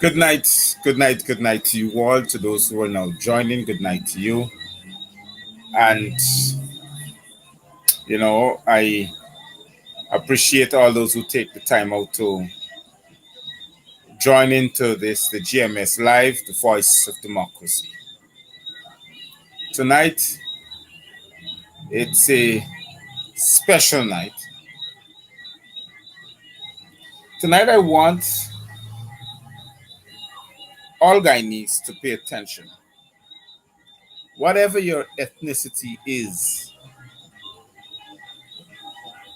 Good night, good night to you all, to those who are now joining. Good night to you. And, I appreciate all those who take the time out to join into this, the GMS Live, the voice of democracy. Tonight, it's a special night. Tonight, I want all Guyanese to pay attention. Whatever your ethnicity is,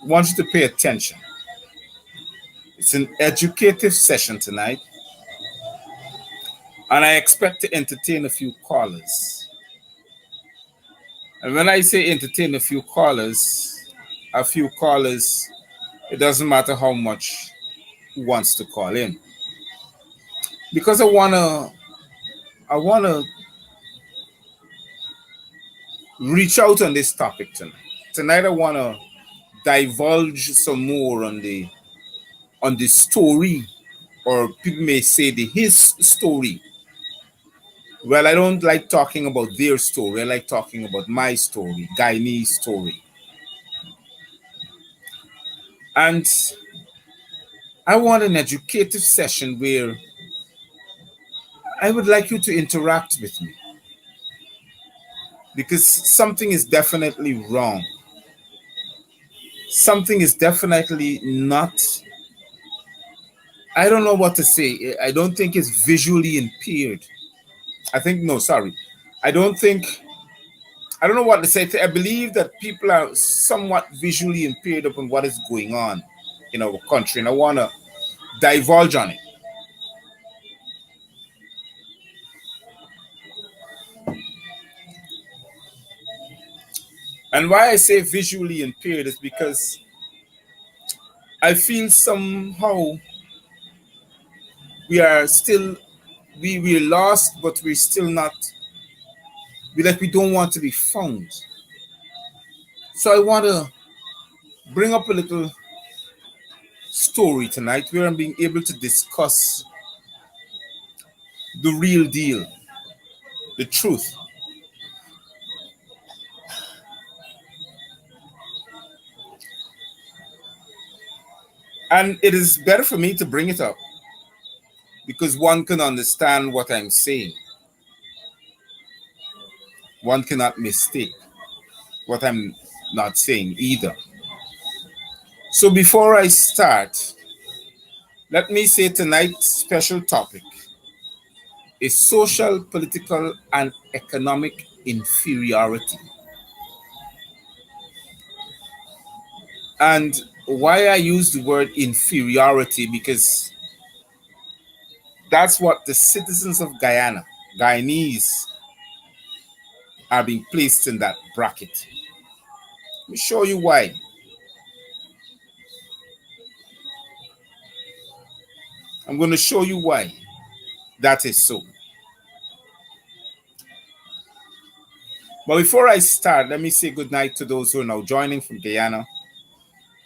I want you to pay attention. It's an educative session tonight, and I expect to entertain a few callers. And when I say entertain a few callers, it doesn't matter how much who wants to call in. Because I wanna reach out on this topic tonight. Tonight I wanna divulge some more on the story, or people may say his story. Well, I don't like talking about their story. I like talking about my story, Guyanese story. And I want an educative session where I would like you to interact with me, because something is definitely wrong. Something is definitely not, I don't know what to say. I don't think it's visually impaired. I don't know what to say. I believe that people are somewhat visually impaired upon what is going on in our country, and I want to divulge on it. And why I say visually impaired is because I feel somehow we're lost, but we're still not, we don't want to be found. So I want to bring up a little story tonight where I'm being able to discuss the real deal, the truth. And it is better for me to bring it up because one can understand what I'm saying. One cannot mistake what I'm not saying either. So before I start, let me say tonight's special topic is social, political, and economic inferiority. And why I use the word inferiority, because that's what the citizens of Guyana, Guyanese, are being placed in that bracket. Let me show you why. I'm going to show you why that is so. But before I start, let me say good night to those who are now joining from Guyana,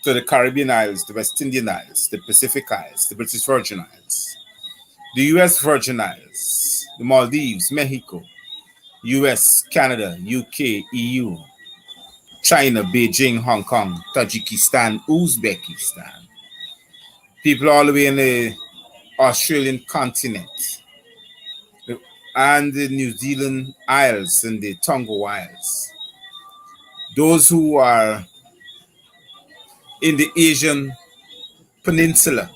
to the Caribbean Isles, the West Indian Isles, the Pacific Isles, the British Virgin Isles, the US Virgin Isles, the Maldives, Mexico, US, Canada, UK, EU, China, Beijing, Hong Kong, Tajikistan, Uzbekistan, people all the way in the Australian continent, and the New Zealand Isles and the Tonga Isles, those who are in the Asian Peninsula,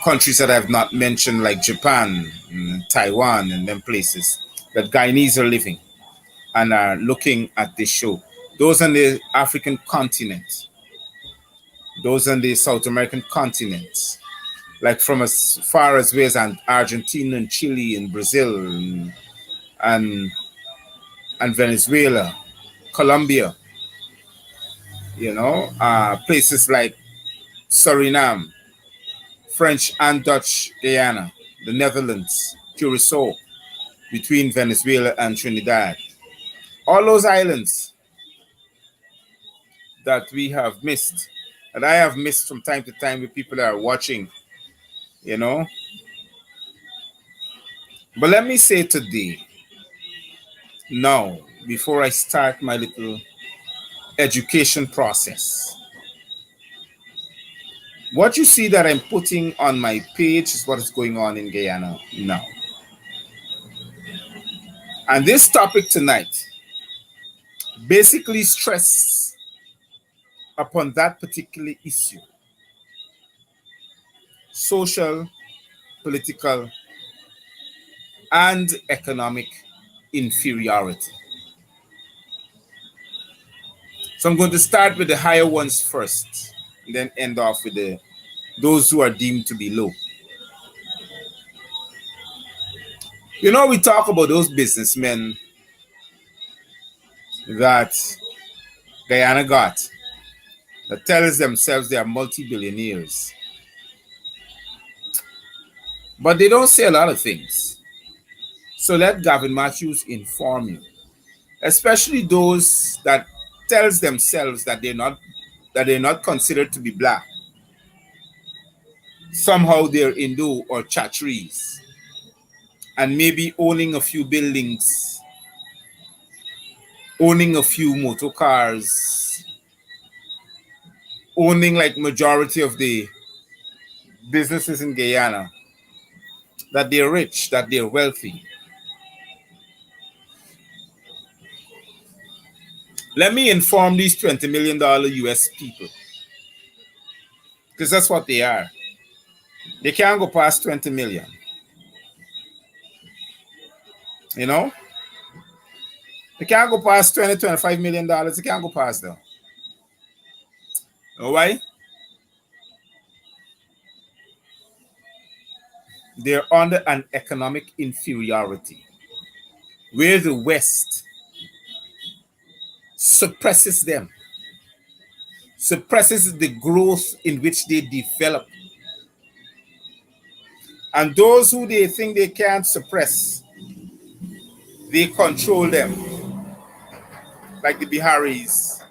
countries that I've not mentioned like Japan, and Taiwan, and them places that Guyanese are living and are looking at this show. those on the African continent, those on the South American continent, like from as far as ways and Argentina and Chile and Brazil and, and Venezuela, Colombia, places like Suriname, French and Dutch Guyana, the Netherlands, Curacao, between Venezuela and Trinidad. All those islands that we have missed, that I have missed from time to time with people that are watching, you know. But let me say today, now, before I start my little education process, what you see that I'm putting on my page is what is going on in Guyana now. And this topic tonight basically stress upon that particular issue: social, political, and economic inferiority. So I'm going to start with the higher ones first, and then end off with those who are deemed to be low. We talk about those businessmen that Guyana got, that tells themselves they are multi-billionaires. But they don't say a lot of things. So let Gavin Matthews inform you, especially those that tells themselves that they're not considered to be black. Somehow they're Indo or Chatris, and maybe owning a few buildings, owning a few motor cars, owning like majority of the businesses in Guyana, that they're rich, that they're wealthy. Let me inform these $20 million US people, because that's what they are. They can't go past 20 million. They can't go past $20, $25 million. They can't go past them. You know why? They're under an economic inferiority where the West suppresses them, suppresses the growth in which they develop. And those who they think they can't suppress, they control them, like the Biharis,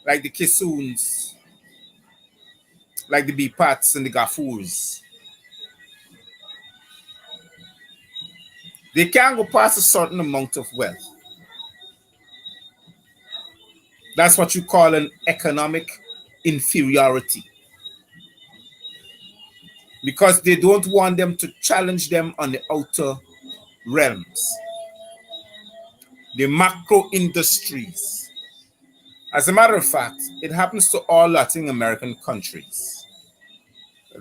like the Kisuns, like the Bipats and the Gafours. They can't go past a certain amount of wealth. That's what you call an economic inferiority, because they don't want them to challenge them on the outer realms, the macro industries. As a matter of fact, it happens to all Latin American countries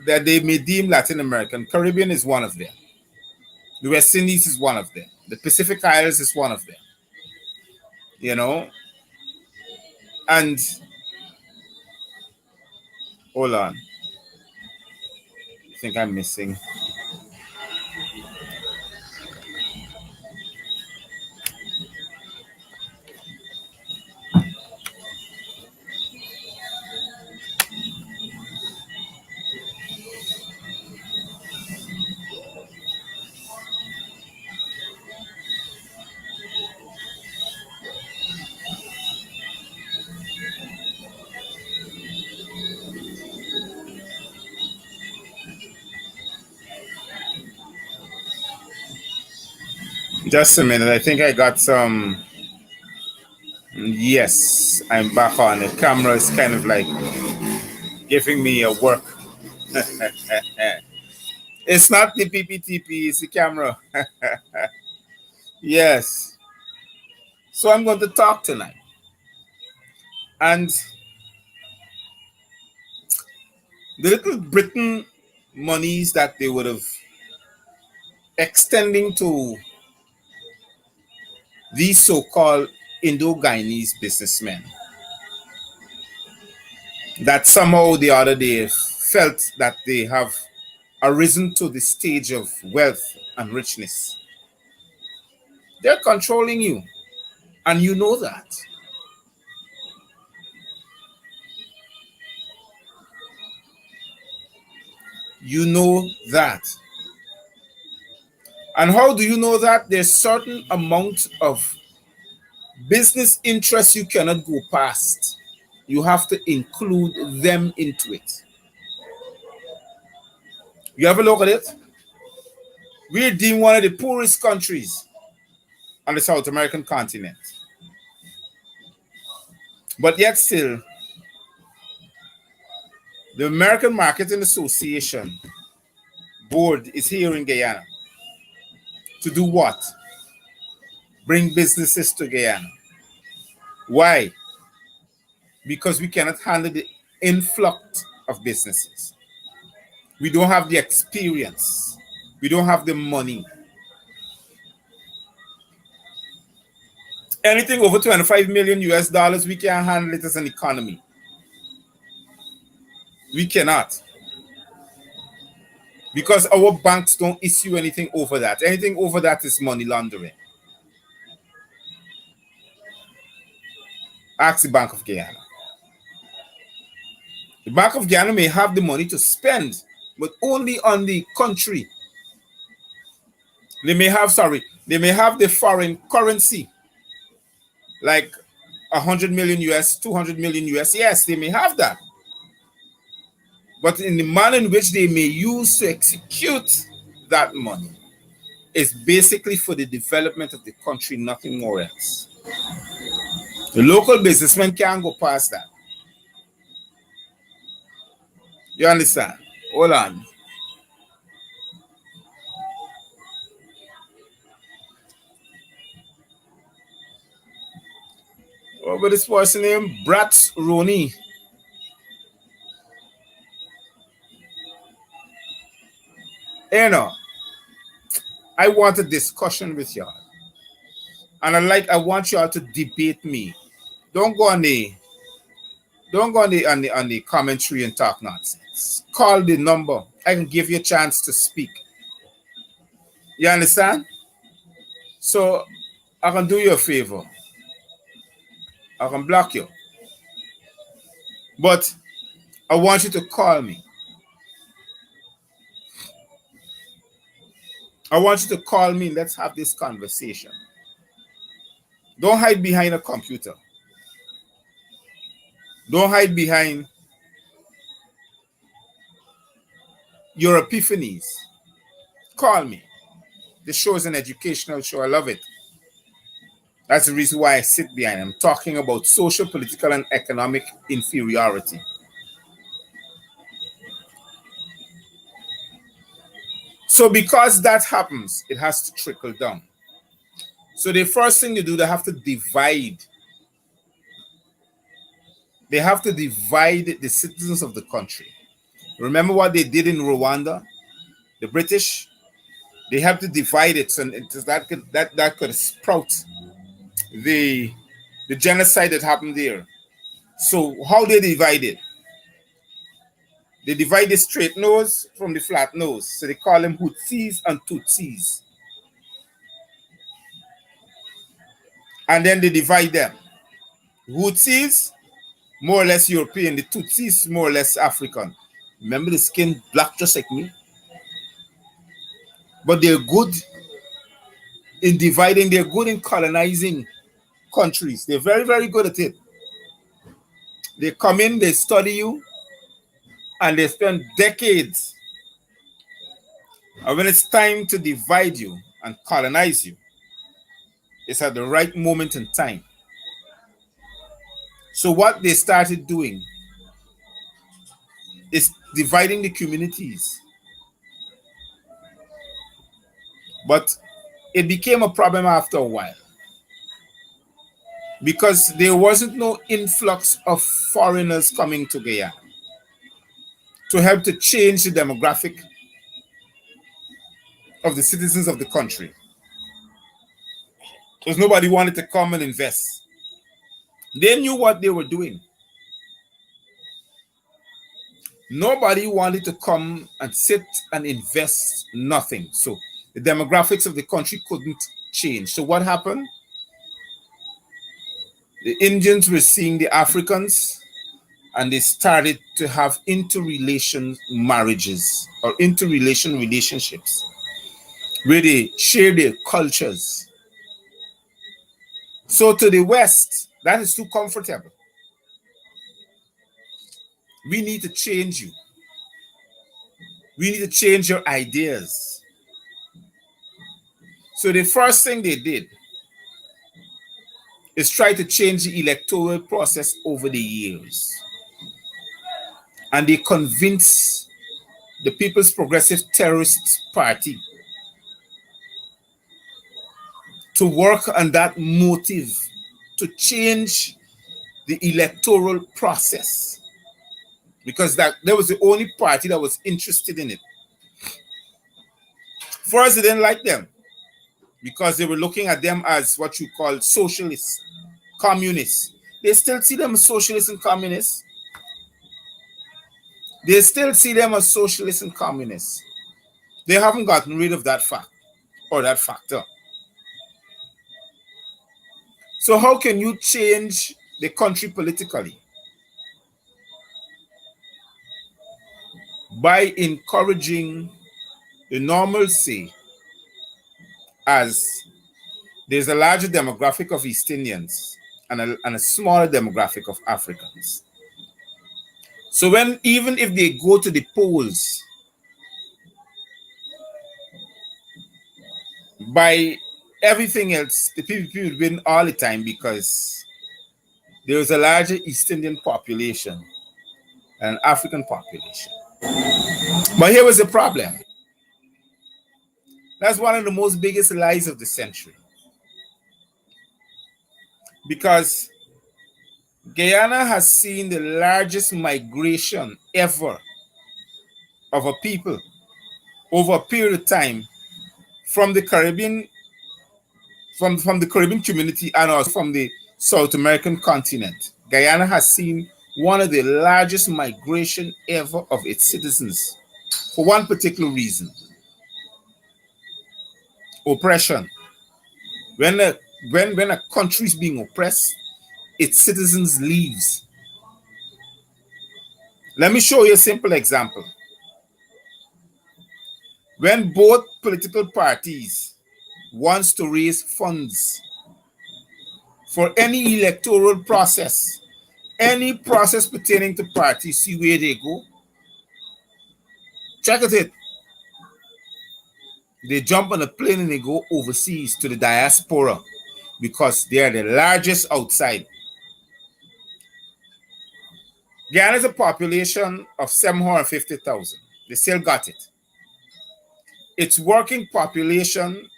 that they may deem Latin American. Caribbean is one of them. The West Indies is one of them. The Pacific Isles is one of them. And hold on. I think I'm missing. Just a minute. I think I got some. Yes, I'm back on. The camera is kind of like giving me a work. It's not the PPTP, it's the camera. Yes. So I'm going to talk tonight. And the Little Britain monies that they would have extending to these so-called Indo-Guyanese businessmen that somehow or the other they felt that they have arisen to the stage of wealth and richness. They're controlling you, and you know that. You know that. And how do you know that? There's certain amount of business interests you cannot go past. You have to include them into it. You have a look at it? We're deemed one of the poorest countries on the South American continent. But yet still, the American Marketing Association board is here in Guyana. To do what? Bring businesses to Guyana. Why? Because we cannot handle the influx of businesses. We don't have the experience. We don't have the money. Anything over 25 million US dollars, we can't handle it as an economy. We cannot. Because our banks don't issue anything over that. Anything over that is money laundering. Ask the Bank of Guyana. The Bank of Guyana may have the money to spend, but only on the country. They may have the foreign currency, like 100 million US, 200 million US. Yes, they may have that. But in the manner in which they may use to execute that money is basically for the development of the country, nothing more else. The local businessmen can't go past that. You understand? Hold on. What was this person named? Bratz Roney. You know, I want a discussion with y'all. And I want y'all to debate me. Don't go on the commentary and talk nonsense. Call the number. I can give you a chance to speak. You understand? So I can do you a favor. I can block you. But I want you to call me. I want you to call me and let's have this conversation. Don't hide behind a computer. Don't hide behind your epiphanies. Call me. This show is an educational show. I love it. That's the reason why I sit behind. I'm talking about social, political, and economic inferiority. So because that happens, it has to trickle down. So the first thing you do, they have to divide. They have to divide the citizens of the country. Remember what they did in Rwanda? The British, they have to divide it so that could sprout the genocide that happened there. So how they divide it? They divide the straight nose from the flat nose. So they call them Hutsis and Tutsis. And then they divide them. Hutsis, more or less European. The Tutsis, more or less African. Remember the skin black just like me? But they're good in dividing. They're good in colonizing countries. They're very, very good at it. They come in, they study you, and they spend decades. And when it's time to divide you and colonize you, it's at the right moment in time. So what they started doing is dividing the communities. But it became a problem after a while because there wasn't no influx of foreigners coming to Guyana to help to change the demographic of the citizens of the country. Because nobody wanted to come and invest. They knew what they were doing. Nobody wanted to come and sit and invest nothing. So the demographics of the country couldn't change. So what happened? The Indians were seeing the Africans and they started to have interrelation marriages or interrelation relationships where they share their cultures. So to the West, that is too comfortable. We need to change you. We need to change your ideas. So the first thing they did is try to change the electoral process over the years. And they convinced the People's Progressive Terrorist Party to work on that motive to change the electoral process, because that was the only party that was interested in it. First, they didn't like them because they were looking at them as what you call socialists, communists. They still see them as socialists and communists. They still see them as socialists and communists. They haven't gotten rid of that fact or that factor. So how can you change the country politically? By encouraging the normalcy, as there's a larger demographic of East Indians and a smaller demographic of Africans. So even if they go to the polls, by everything else, the PPP would win all the time because there is a larger East Indian population and an African population. But here was the problem. That's one of the most biggest lies of the century. Because Guyana has seen the largest migration ever of a people over a period of time from the Caribbean, from the Caribbean community and also from the South American continent. Guyana has seen one of the largest migration ever of its citizens for one particular reason: oppression. When a country is being oppressed, its citizens leaves. Let me show you a simple example. When both political parties wants to raise funds for any electoral process, any process pertaining to parties, see where they go. Check it. They jump on a plane and they go overseas to the diaspora because they are the largest outside. Guyana has a population of 750,000. They still got it. Its working population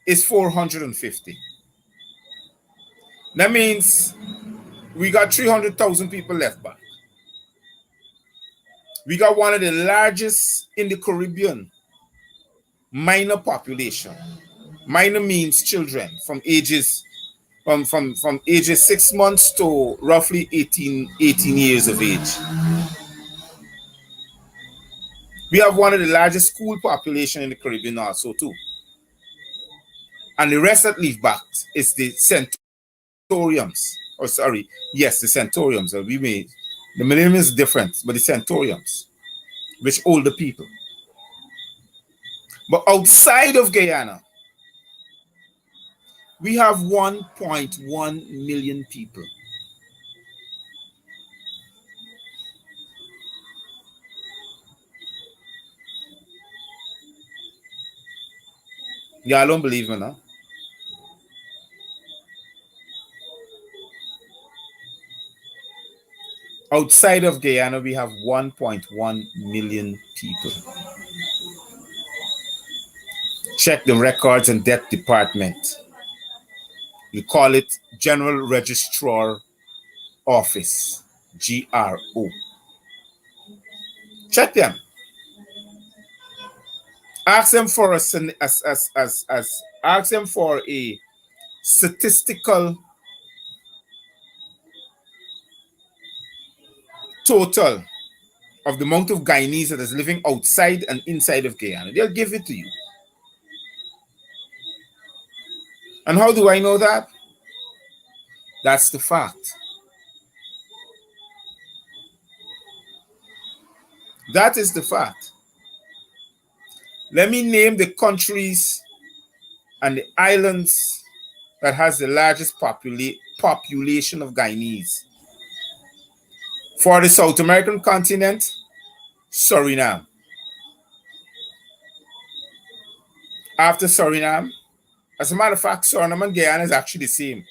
is 450. That means we got 300,000 people left back. We got one of the largest in the Caribbean minor population. Minor means children from ages 6 months to roughly 18 years of age. We have one of the largest school population in the Caribbean also too. And the rest that leave back is the centurions. Oh, sorry. Yes, the centurions. The millennium is different, but the centurions, which older people. But outside of Guyana, we have 1.1 million people. Y'all don't believe me now? Outside of Guyana, we have 1.1 million people. Check the Records and Debt Department. You call it General Registrar Office, GRO. Check them. Ask them for a statistical total of the amount of Guyanese that is living outside and inside of Guyana. They'll give it to you. And how do I know that? That's the fact. That is the fact. Let me name the countries and the islands that has the largest population of Guyanese. For the South American continent, Suriname. After Suriname, as a matter of fact, Suriname and Guyana is actually the same,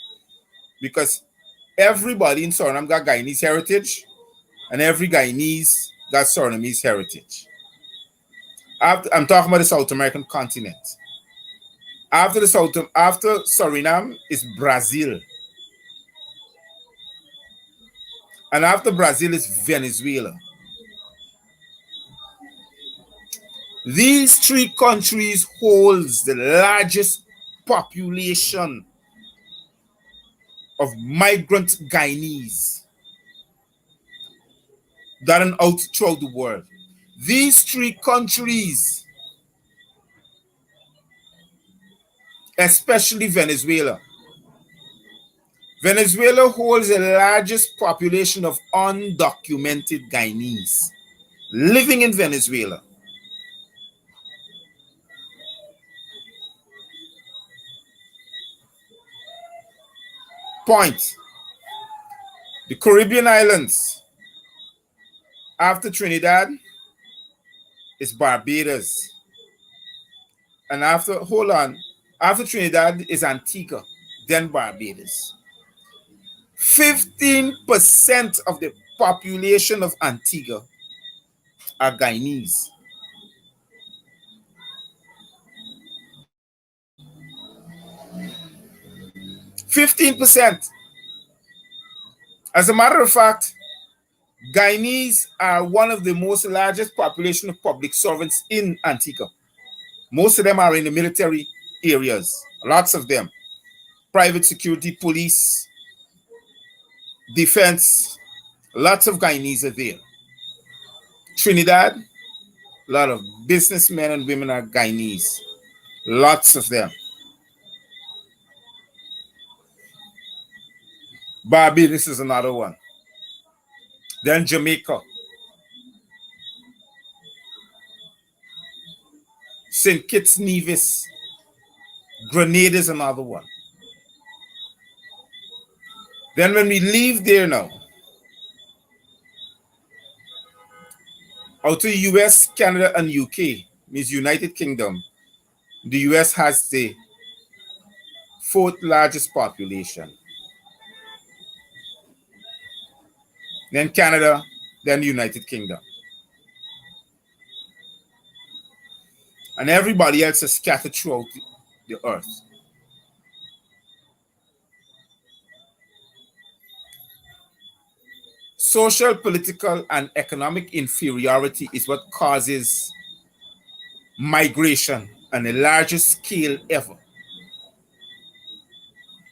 because everybody in Suriname got Guyanese heritage, and every Guyanese got Surinamese heritage. I'm talking about the South American continent. After Suriname is Brazil. And after Brazil is Venezuela. These three countries holds the largest population of migrant Guyanese that are out throughout the world. These three countries, especially Venezuela. Venezuela holds the largest population of undocumented Guyanese living in Venezuela. Point. The Caribbean islands, after Trinidad, is Barbados. And after Trinidad is Antigua, then Barbados. 15% of the population of Antigua are Guyanese. %. As a matter of fact, Guyanese are one of the most largest population of public servants in Antigua. Most of them are in the military areas, lots of them. Private security, police, defense, lots of Guyanese are there. Trinidad, a lot of businessmen and women are Guyanese, lots of them. Barbados is another one. Then Jamaica. St. Kitts, Nevis. Grenada is another one. Then when we leave there now, out to US, Canada, and UK, means United Kingdom, the US has the 4th largest population. Then Canada, then the United Kingdom. And everybody else is scattered throughout the earth. Social, political, and economic inferiority is what causes migration on the largest scale ever.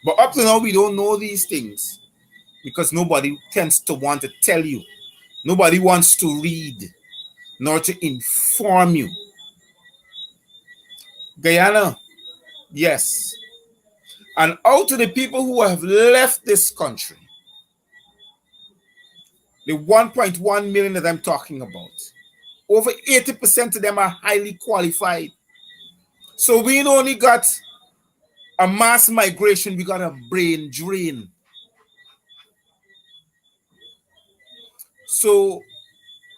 But up to now, we don't know these things because nobody tends to want to tell you. Nobody wants to read nor to inform you. Guyana, yes. And out of the people who have left this country, the 1.1 million that I'm talking about, over 80% of them are highly qualified. So we not only got a mass migration, we got a brain drain. So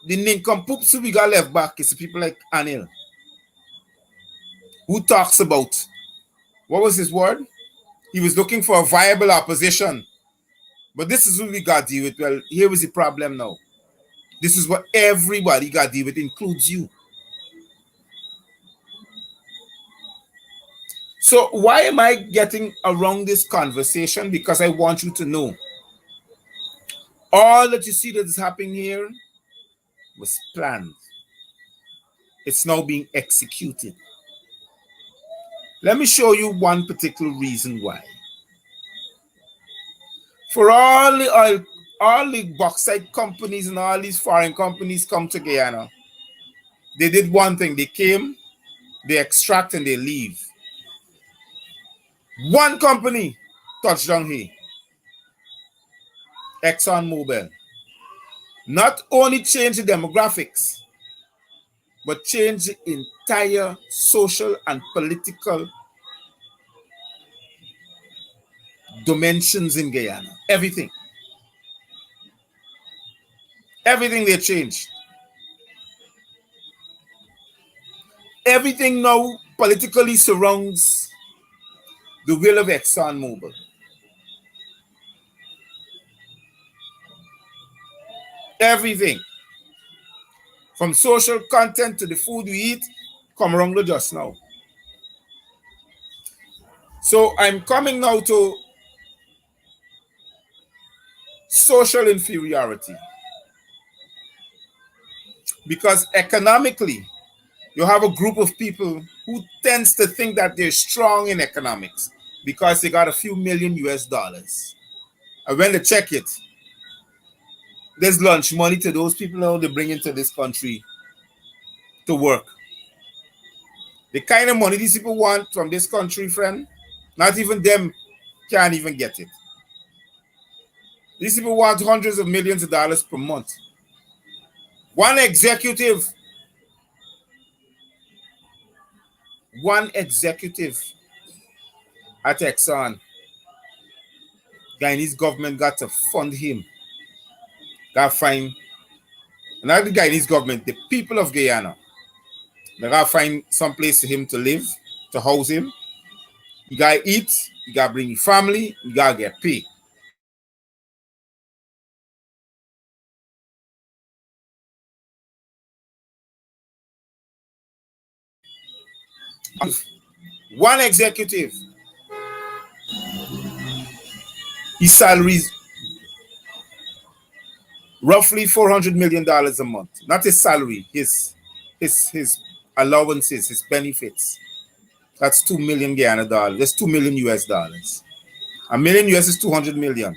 the nincompoops who we got left back is people like Anil, who talks about, what was his word? He was looking for a viable opposition. But this is what we got to deal with. Well, here is the problem now. This is what everybody got to deal with, includes you. So why am I getting around this conversation? Because I want you to know all that you see that is happening here was planned. It's now being executed. Let me show you one particular reason why. For all the oil all the bauxite companies and all these foreign companies come to Guyana. They did one thing. They came, they extract, and they leave. One company touched down here, ExxonMobil. Not only changed the demographics, but changed the entire social and political dimensions in Guyana. Everything. Everything they changed. Everything now politically surrounds the will of ExxonMobil. Everything. From social content to the food we eat, come around just now. So I'm coming now to social inferiority. Because economically, you have a group of people who tends to think that they're strong in economics because they got a few million US dollars. And when they check it, there's lunch money to those people now they bring into this country to work. The kind of money these people want from this country, friend, not even them can't even get it. These people want hundreds of millions of dollars per month. One executive at Exxon, Guyanese government got to fund him. Got to find, not the Guyanese government, the people of Guyana. They got to find some place for him to live, to house him. You got to eat, you got to bring your family, you got to get paid. One executive, his salary is roughly $400 million a month. Not his salary, his allowances, his benefits. That's 2 million Guyana dollars. That's 2 million US dollars. A million US is 200 million.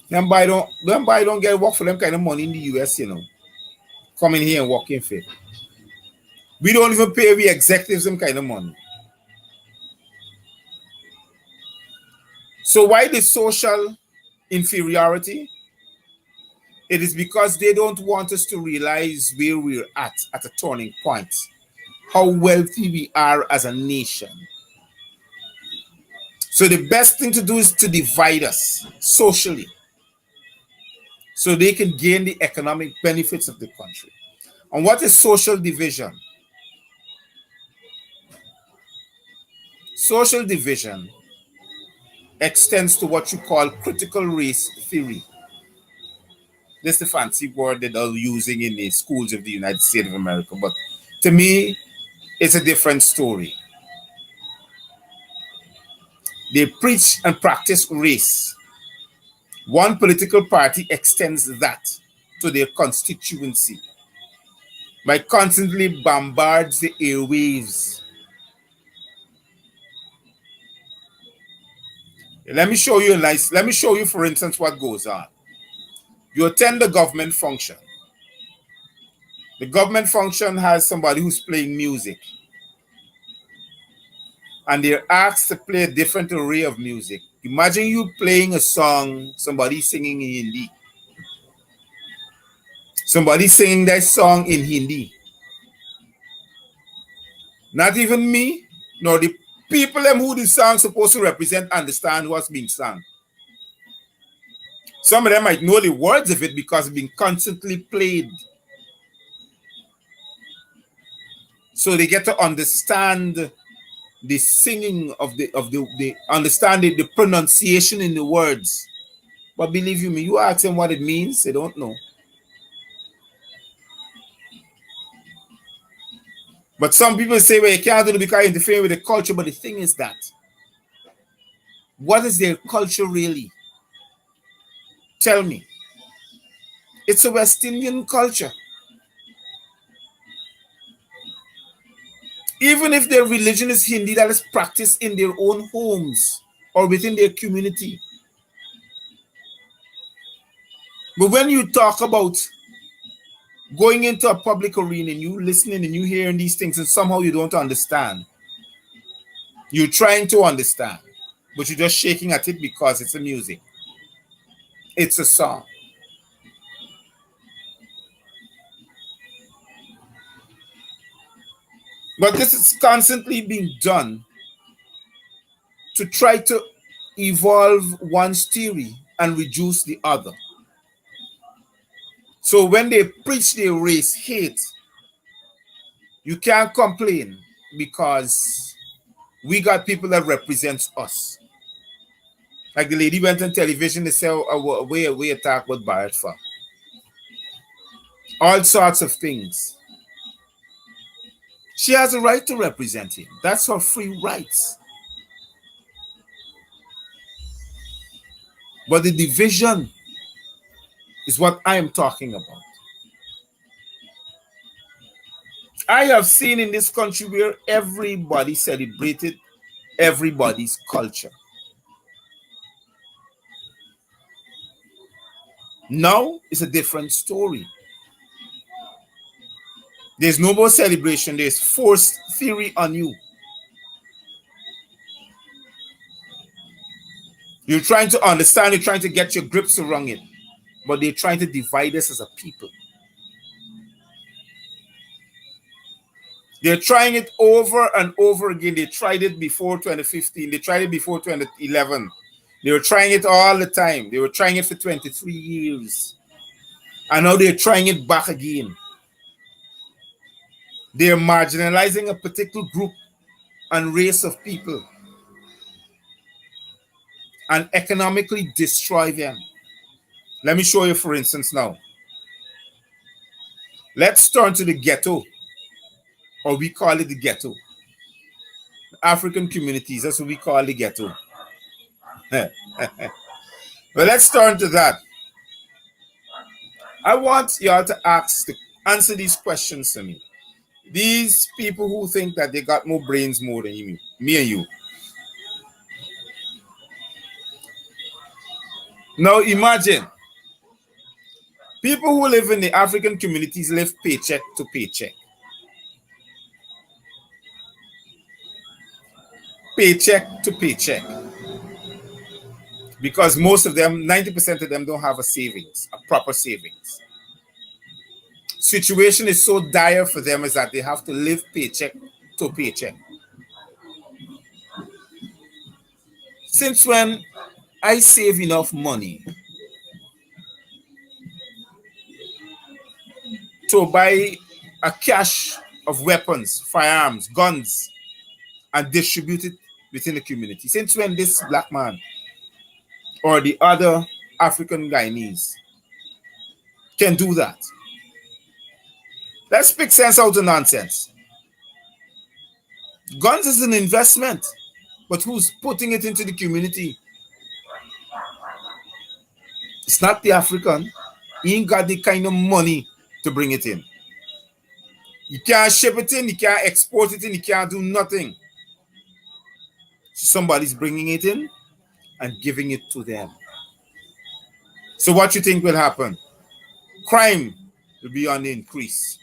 Them boy don't get work for them kind of money in the US, you know. Coming here and working for it. We don't even pay we executives them kind of money. So why the social inferiority? It is because they don't want us to realize where we're at a turning point. How wealthy we are as a nation. So the best thing to do is to divide us socially so they can gain the economic benefits of the country. And what is social division? Social division extends to what you call critical race theory. This is the fancy word that they're using in the schools of the United States of America. But to me, it's a different story. They preach and practice race. One political party extends that to their constituency by constantly bombards the airwaves. Let me show you, for instance, what goes on. You attend the government function. The government function has somebody who's playing music. And they're asked to play a different array of music. Imagine you playing a song, somebody singing in Hindi. Somebody singing that song in Hindi. Not even me, nor the people who the song's supposed to represent understand what's being sung. Some of them might know the words of it because it's being constantly played. So they get to understand the singing of the understanding the pronunciation in the words. But believe you me, you ask them what it means, they don't know. But some people say, well, you can't do it because you're interfering with the culture. But the thing is that, what is their culture really? Tell me. It's a West Indian culture. Even if their religion is Hindi, that is practiced in their own homes or within their community. But when you talk about going into a public arena and you listening and you hearing these things and somehow you don't understand, you're trying to understand, but you're just shaking at it because it's a music. It's a song. But this is constantly being done to try to evolve one's theory and reduce the other. So when they preach their race hate, you can't complain because we got people that represents us. Like the lady went on television, they say, oh, we attack with Barrett for. All sorts of things. She has a right to represent him. That's her free rights. But the division is what I am talking about. I have seen in this country where everybody celebrated everybody's culture. Now it's a different story. There's no more celebration. There's forced theory on you. You're trying to understand, you're trying to get your grips around it, but they're trying to divide us as a people. They're trying it over and over again. They tried it before 2015. They tried it before 2011. They were trying it all the time. They were trying it for 23 years. And now they're trying it back again. They're marginalizing a particular group and race of people and economically destroy them. Let me show you, for instance, now. Let's turn to the ghetto, or we call it the ghetto. African communities, that's what we call the ghetto. But let's turn to that. I want y'all to answer these questions to me. These people who think that they got more brains more than you, me and you. Now imagine, people who live in the African communities live paycheck to paycheck. Paycheck to paycheck. Because most of them, 90% of them don't have a savings, a proper savings. Situation is so dire for them is that they have to live paycheck to paycheck. Since when I save enough money to buy a cache of weapons, firearms, guns, and distribute it within the community? Since when this black man or the other African Guyanese can do that? Let's pick sense out of nonsense. Guns is an investment, but who's putting it into the community? It's not the African. He ain't got the kind of money to bring it in. You can't ship it in, you can't export it in, you can't do nothing. Somebody's bringing it in and giving it to them. So what you think will happen? Crime will be on the increase.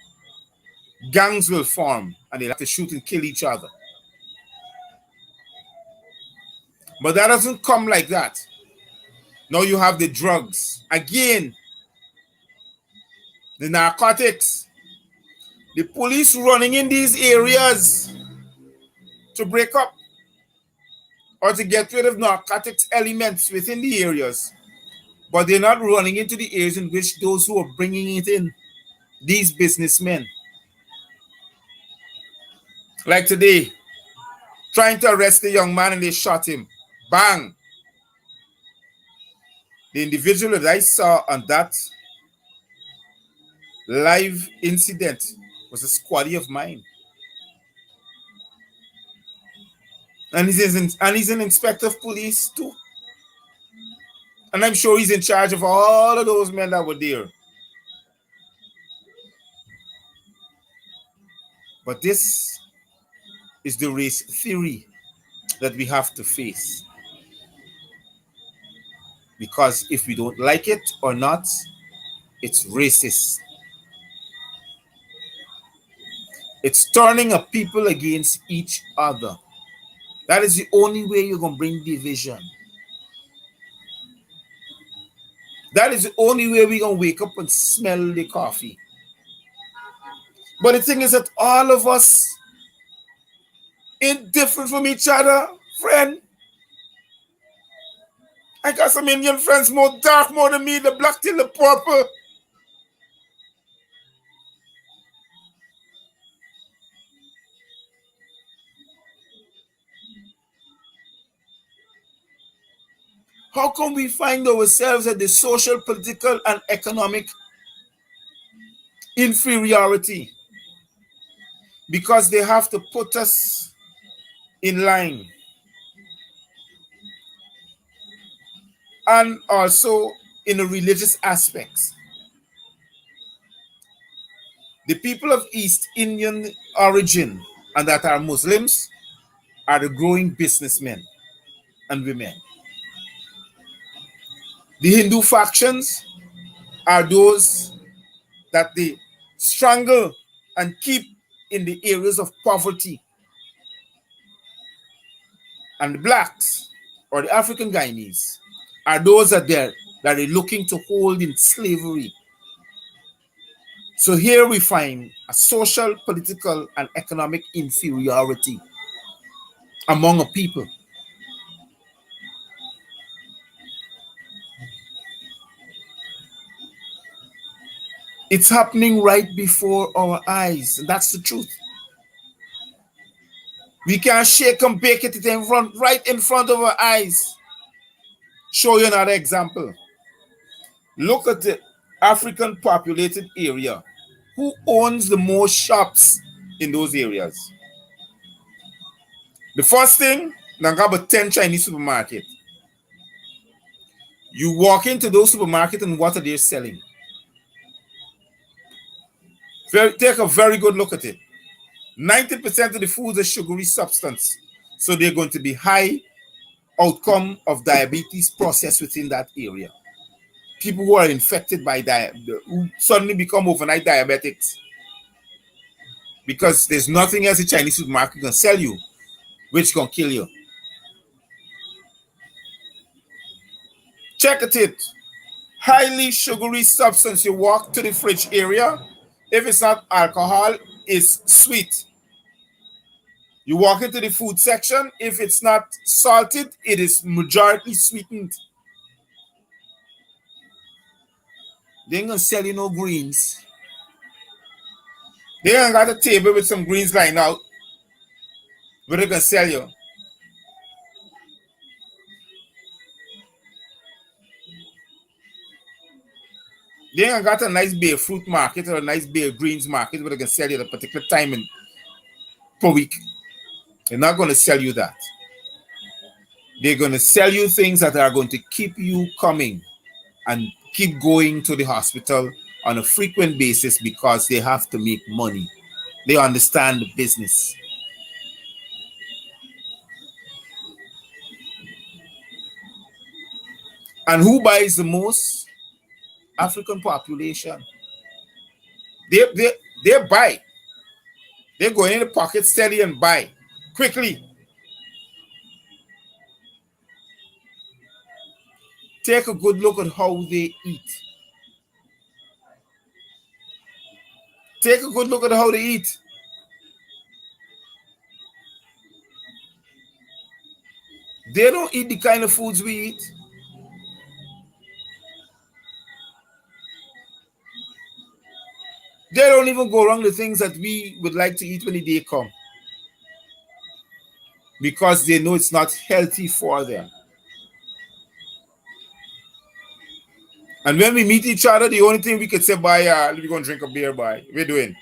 Gangs will form and they'll have to shoot and kill each other. But that doesn't come like that. Now you have the drugs. Again, the narcotics. The police running in these areas to break up or to get rid of narcotics elements within the areas. But they're not running into the areas in which those who are bringing it in, these businessmen. Like today, trying to arrest the young man and they shot him. Bang! The individual that I saw on that live incident was a squaddy of mine. And he's an inspector of police too. And I'm sure he's in charge of all of those men that were there. But this is the race theory that we have to face. Because if we don't like it or not, It's racist. It's turning a people against each other. That is the only way you're going to bring division. That is the only way we're going to wake up and smell the coffee. But the thing is that all of us ain't different from each other, friend. I got some Indian friends more dark more than me, the black till the purple. How come we find ourselves at the social, political, and economic inferiority? Because they have to put us in line. And also in the religious aspects. The people of East Indian origin and that are Muslims are the growing businessmen and women. The Hindu factions are those that they strangle and keep in the areas of poverty. And the blacks or the African Guyanese are those that they're looking to hold in slavery. So here we find a social, political, and economic inferiority among a people. It's happening right before our eyes, and that's the truth. We can't shake and bake it right in front of our eyes. Show you another example. Look at the African populated area. Who owns the most shops in those areas? The first thing, they got 10 Chinese supermarkets. You walk into those supermarkets and what are they selling? Take a very good look at it. 90% of the foods are sugary substance. So they're going to be high outcome of diabetes processed within that area. People who are infected by who suddenly become overnight diabetics because there's nothing else a Chinese supermarket can sell you which can kill you. Check it. Highly sugary substance. You walk to the fridge area. If it's not alcohol, it's sweet. You walk into the food section. If it's not salted, it is majority sweetened. They ain't gonna sell you no greens. They ain't got a table with some greens lying out, but they can sell you. They ain't got a nice bay fruit market or a nice bay greens market where they can sell you at a particular time per week. They're not going to sell you that. They're going to sell you things that are going to keep you coming and keep going to the hospital on a frequent basis because they have to make money. They understand the business. And who buys the most? African population. They buy. They go in the pocket steady and buy quickly. Take a good look at how they eat. Take a good look at how they eat. They don't eat the kind of foods we eat. They don't even go around the things that we would like to eat when the day come. Because they know it's not healthy for them. And when we meet each other, the only thing we could say, "Bye, we're going to drink a beer, bye." We're doing.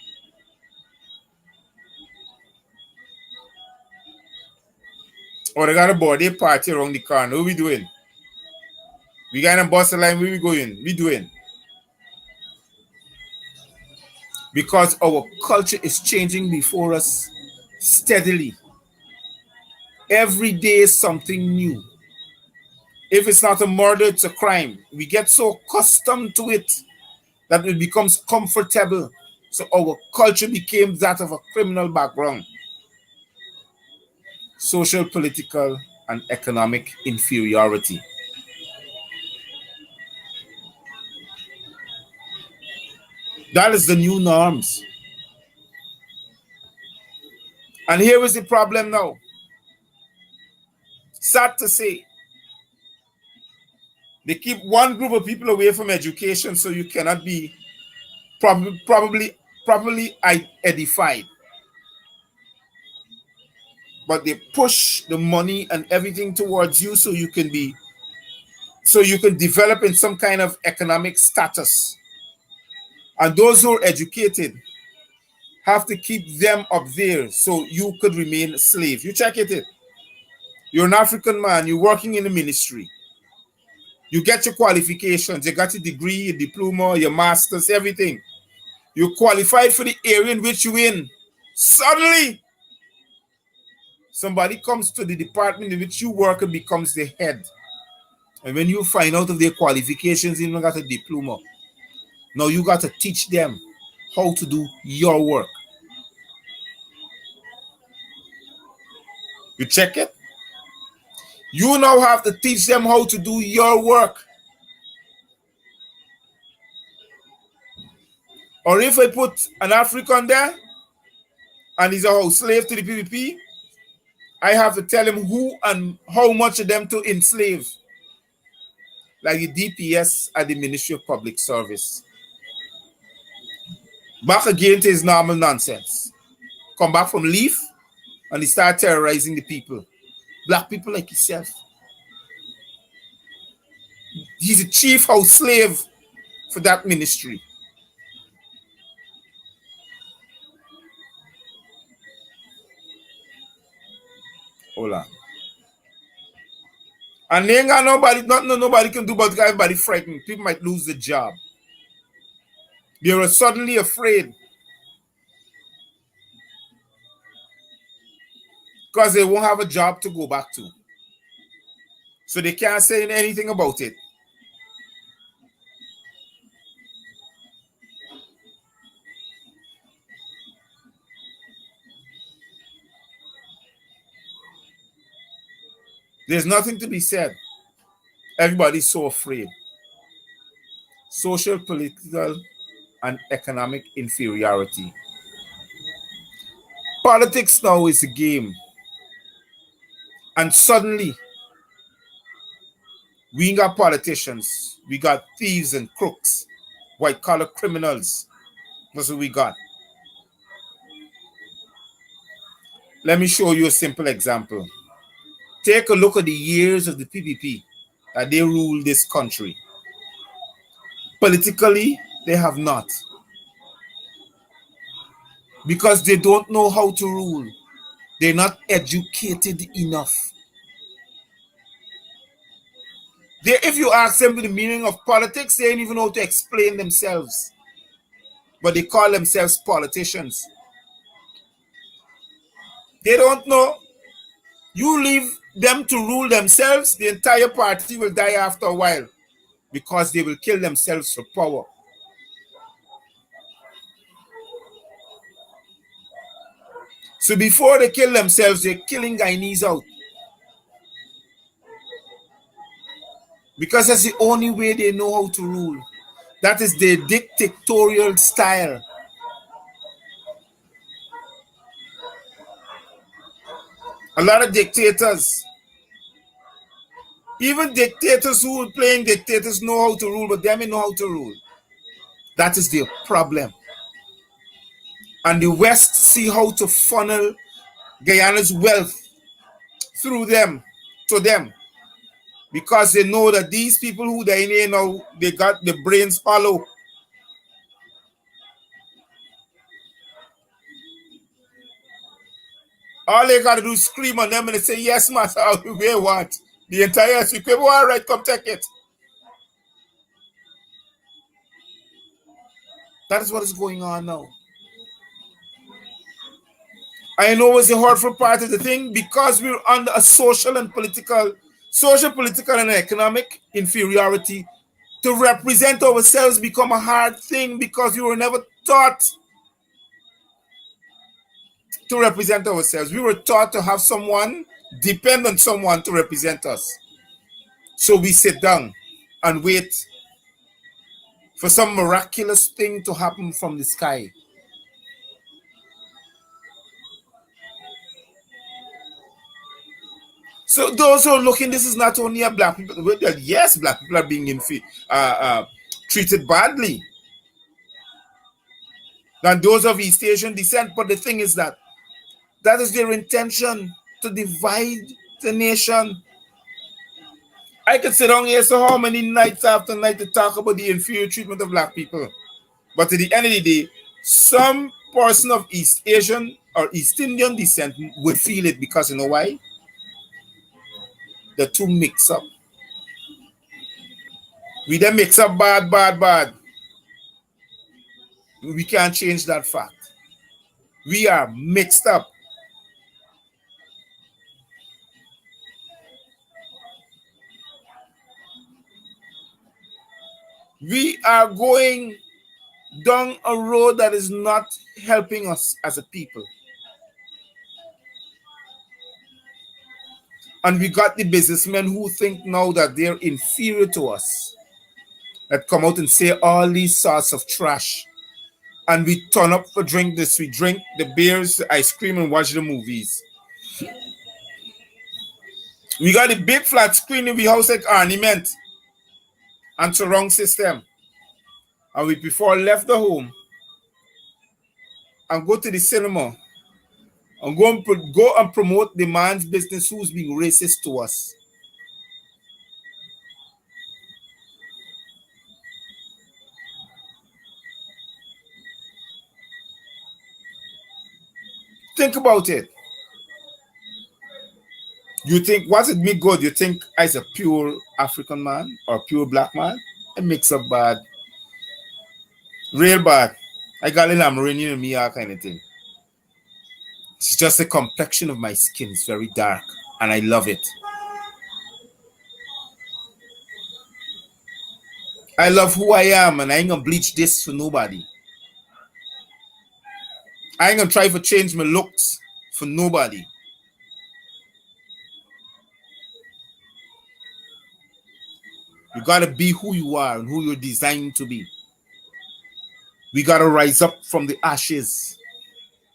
Or they got a birthday party around the corner. What we doing? We got a bus line, where we going? We doing. Because our culture is changing before us steadily. Every day is something new. If it's not a murder, it's a crime. We get so accustomed to it that it becomes comfortable. So our culture became that of a criminal background. Social, political, and economic inferiority. That is the new norms. And here is the problem now. Sad to say, they keep one group of people away from education so you cannot be properly edified. But they push the money and everything towards you so you can develop in some kind of economic status. And those who are educated have to keep them up there so you could remain a slave. You check it. You're an African man, you're working in the ministry. You get your qualifications, you got your degree, your diploma, your master's, everything. You're qualified for the area in which you're in. Suddenly, somebody comes to the department in which you work and becomes the head. And when you find out of their qualifications, you don't got a diploma. Now you got to teach them how to do your work. You check it? You now have to teach them how to do your work. Or if I put an African there and he's a house slave to the PPP, I have to tell him who and how much of them to enslave. Like the DPS at the Ministry of Public Service. Back again to his normal nonsense. Come back from leave and he start terrorizing the people. Black people like himself. He's a chief house slave for that ministry. Hold on. And they ain't got nobody, nobody can do but everybody frightened. People might lose the job. They are suddenly afraid because they won't have a job to go back to. So they can't say anything about it. There's nothing to be said. Everybody's so afraid. Social, political, and economic inferiority. Politics now is a game. And suddenly, we ain't got politicians. We got thieves and crooks, white-collar criminals. That's what we got. Let me show you a simple example. Take a look at the years of the PPP that they rule this country. Politically, they have not. Because they don't know how to rule. They're not educated enough. If you ask them the meaning of politics, they don't even know how to explain themselves. But they call themselves politicians. They don't know. You leave them to rule themselves, the entire party will die after a while because they will kill themselves for power. So before they kill themselves, they're killing Guyanese out. Because that's the only way they know how to rule. That is their dictatorial style. A lot of dictators, even dictators who are playing dictators know how to rule, but they don't know how to rule. That is their problem. And the West see how to funnel Guyana's wealth through them, to them. Because they know that these people who they in now, they got the brains hollow. All they got to do is scream on them and they say, yes, master, we want. The entire equipment, all right, come take it. That is what is going on now. I know it's a hurtful part of the thing because we're under a social, political, and economic inferiority To represent ourselves become a hard thing because we were never taught to represent ourselves. We were taught to have someone, depend on someone to represent us. So we sit down and wait for some miraculous thing to happen from the sky. So those who are looking, this is not only a black people. Yes, black people are being treated badly than those of East Asian descent. But the thing is that is their intention, to divide the nation. I could sit down here so how many nights after night to talk about the inferior treatment of black people. But at the end of the day, some person of East Asian or East Indian descent would feel it because you know why? The two mix up. We then mix up bad, bad, bad. We can't change that fact. We are mixed up. We are going down a road that is not helping us as a people. And we got the businessmen who think now that they're inferior to us, that come out and say all these sorts of trash. And we turn up for drink this. We drink the beers, the ice cream, and watch the movies. We got a big flat screen in the house like ornament and surround system. And we before left the home and go to the cinema and go and promote the man's business who's being racist to us. Think about it. You think, what's it me good? You think as a pure African man or pure black man? It makes up bad. Real bad. I got a Amerindian in me, all kind of thing. It's just the complexion of my skin is very dark, and I love it. I love who I am, and I ain't gonna bleach this for nobody. I ain't gonna try to change my looks for nobody. You gotta be who you are and who you're designed to be. We gotta rise up from the ashes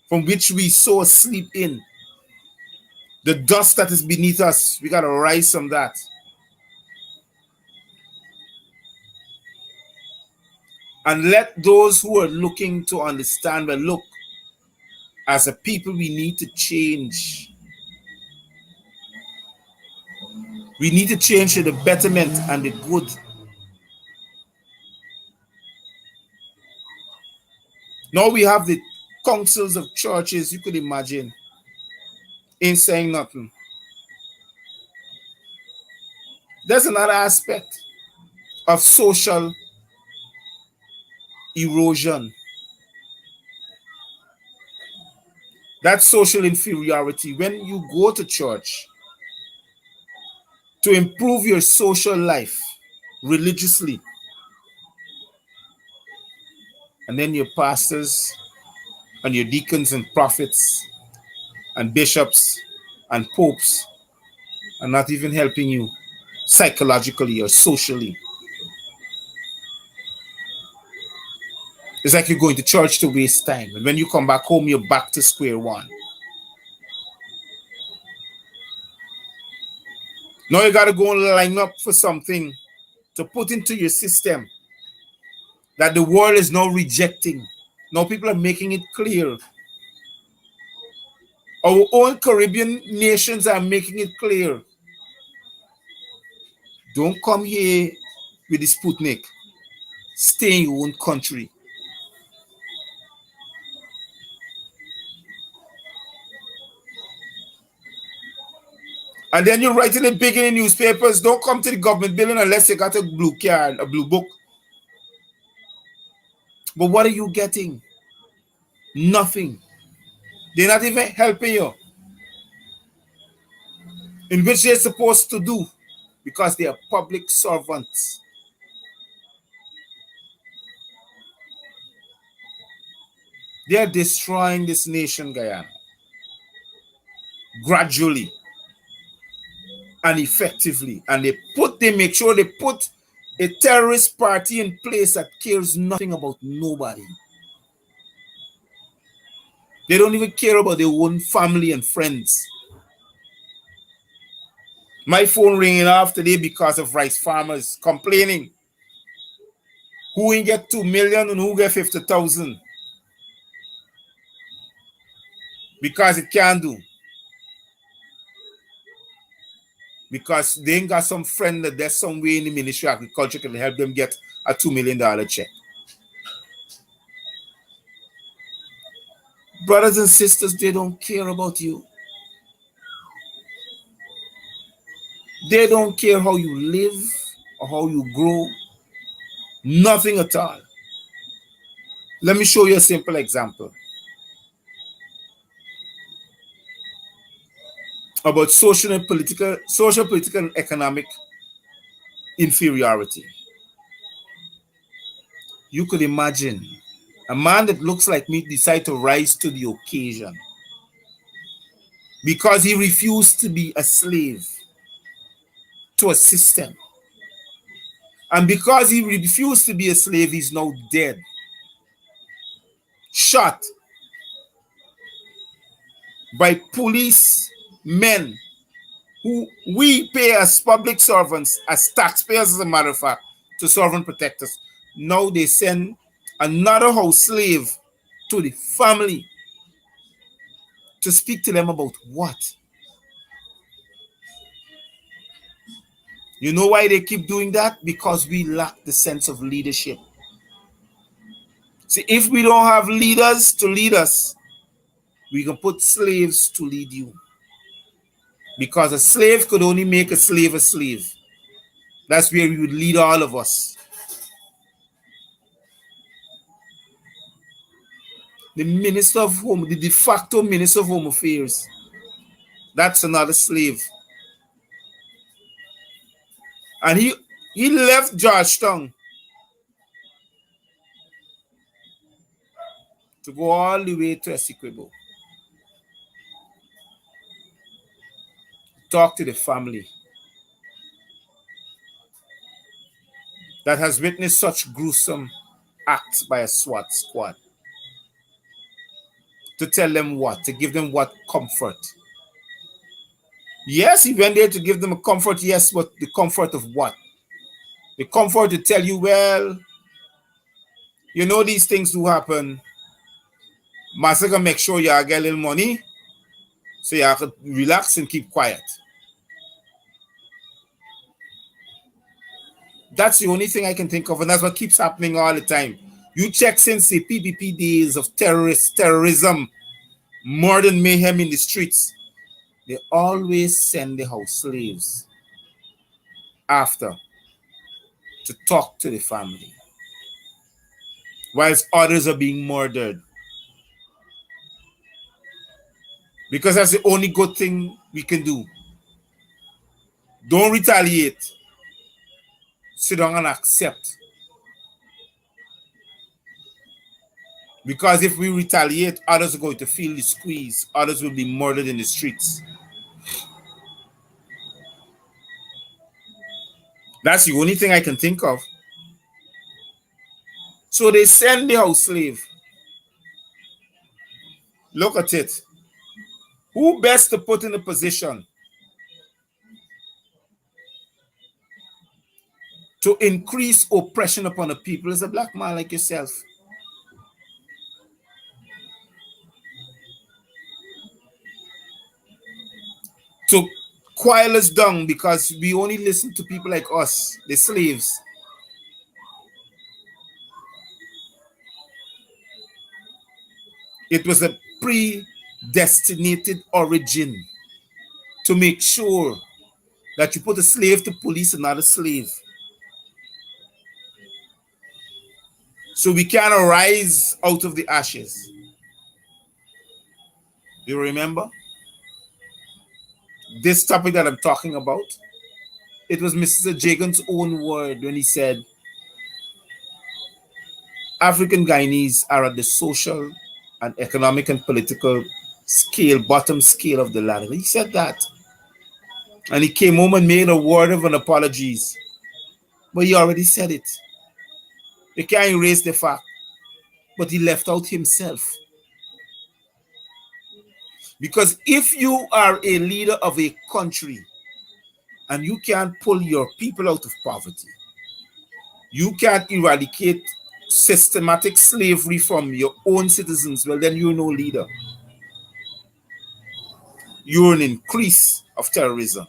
from which we so asleep in. The dust that is beneath us, we gotta rise from that. And let those who are looking to understand, well, look, as a people, we need to change. We need to change to the betterment and the good. Now we have the councils of churches, you could imagine, ain't saying nothing. There's another aspect of social erosion. That's social inferiority. When you go to church to improve your social life religiously, and then your pastors and your deacons and prophets and bishops and popes are not even helping you psychologically or socially. It's like you're going to church to waste time. And when you come back home, you're back to square one. Now you got to go and line up for something to put into your system that the world is now rejecting. Now people are making it clear. Our own Caribbean nations are making it clear. Don't come here with the Sputnik. Stay in your own country. And then you're writing it big in the newspapers. Don't come to the government building unless you got a blue card, a blue book. But what are you getting? Nothing. They're not even helping you. In which they're supposed to do, because they are public servants. They're destroying this nation, Guyana, gradually and effectively. And they make sure they put a terrorist party in place that cares nothing about nobody. They don't even care about their own family and friends. My phone ringing off today because of rice farmers complaining. Who ain't get 2 million and who get 50,000? Because it can do. Because they ain't got some friend that there's some way in the Ministry of Agriculture can help them get a $2 million check. Brothers and sisters, they don't care about you. They don't care how you live or how you grow. Nothing at all. Let me show you a simple example about social, political, and economic inferiority. You could imagine a man that looks like me decide to rise to the occasion because he refused to be a slave to a system. And because he refused to be a slave, he's now dead, shot by police men who we pay as public servants, as taxpayers, as a matter of fact, to serve and protect us. Now they send another house slave to the family to speak to them about what? You know why they keep doing that? Because we lack the sense of leadership. See, if we don't have leaders to lead us, we can put slaves to lead you. Because a slave could only make a slave a slave. That's where we would lead all of us. The Minister of Home, the de facto Minister of Home Affairs, that's another slave. And he left Georgetown to go all the way to Essequibo. Talk to the family that has witnessed such gruesome acts by a SWAT squad. To tell them what? To give them what? Comfort. Yes, he went there to give them a comfort, yes, but the comfort of what? The comfort to tell you, well, you know these things do happen. Master can make sure you get a little money so you can relax and keep quiet. That's the only thing I can think of, and that's what keeps happening all the time. You check since the PPP days of terrorism, murder and mayhem in the streets, they always send the house slaves after to talk to the family, whilst others are being murdered. Because that's the only good thing we can do. Don't retaliate. Sit down and accept. Because if we retaliate, others are going to feel the squeeze. Others will be murdered in the streets. That's the only thing I can think of. So they send the house slave. Look at it. Who best to put in a position to increase oppression upon the people is a black man like yourself. To quail us down because we only listen to people like us, the slaves. It was a predestinated origin to make sure that you put a slave to police another slave. So we can arise out of the ashes. You remember? This topic that I'm talking about, it was Mr. Jagan's own word when he said, African Guyanese are at the social and economic and political scale, bottom scale of the ladder. He said that. And he came home and made a word of an apologies. But he already said it. You can't erase the fact. But he left out himself. Because if you are a leader of a country and you can't pull your people out of poverty, you can't eradicate systematic slavery from your own citizens, well, then you're no leader. You're an increase of terrorism.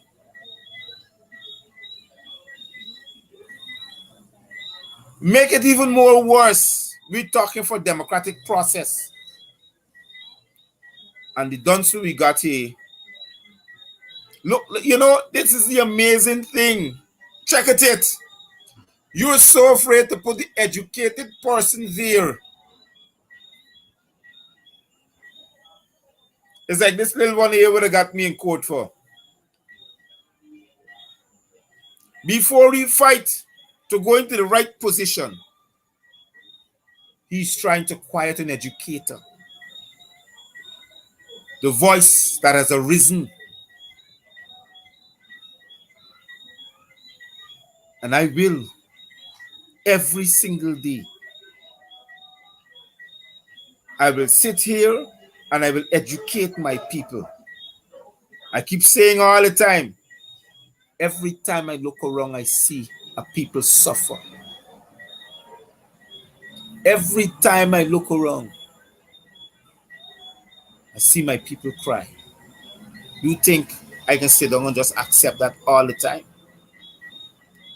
Make it even more worse. We're talking for democratic process. And the dunce we got here. Look, you know, this is the amazing thing. Check it. You're so afraid to put the educated person there. It's like this little one here would have got me in court for. Before we fight to go into the right position, he's trying to quiet an educator. The voice that has arisen. And I will, every single day, I will sit here and I will educate my people. I keep saying all the time, every time I look around, I see a people suffer. Every time I look around, I see my people cry. You think I can sit down and just accept that all the time?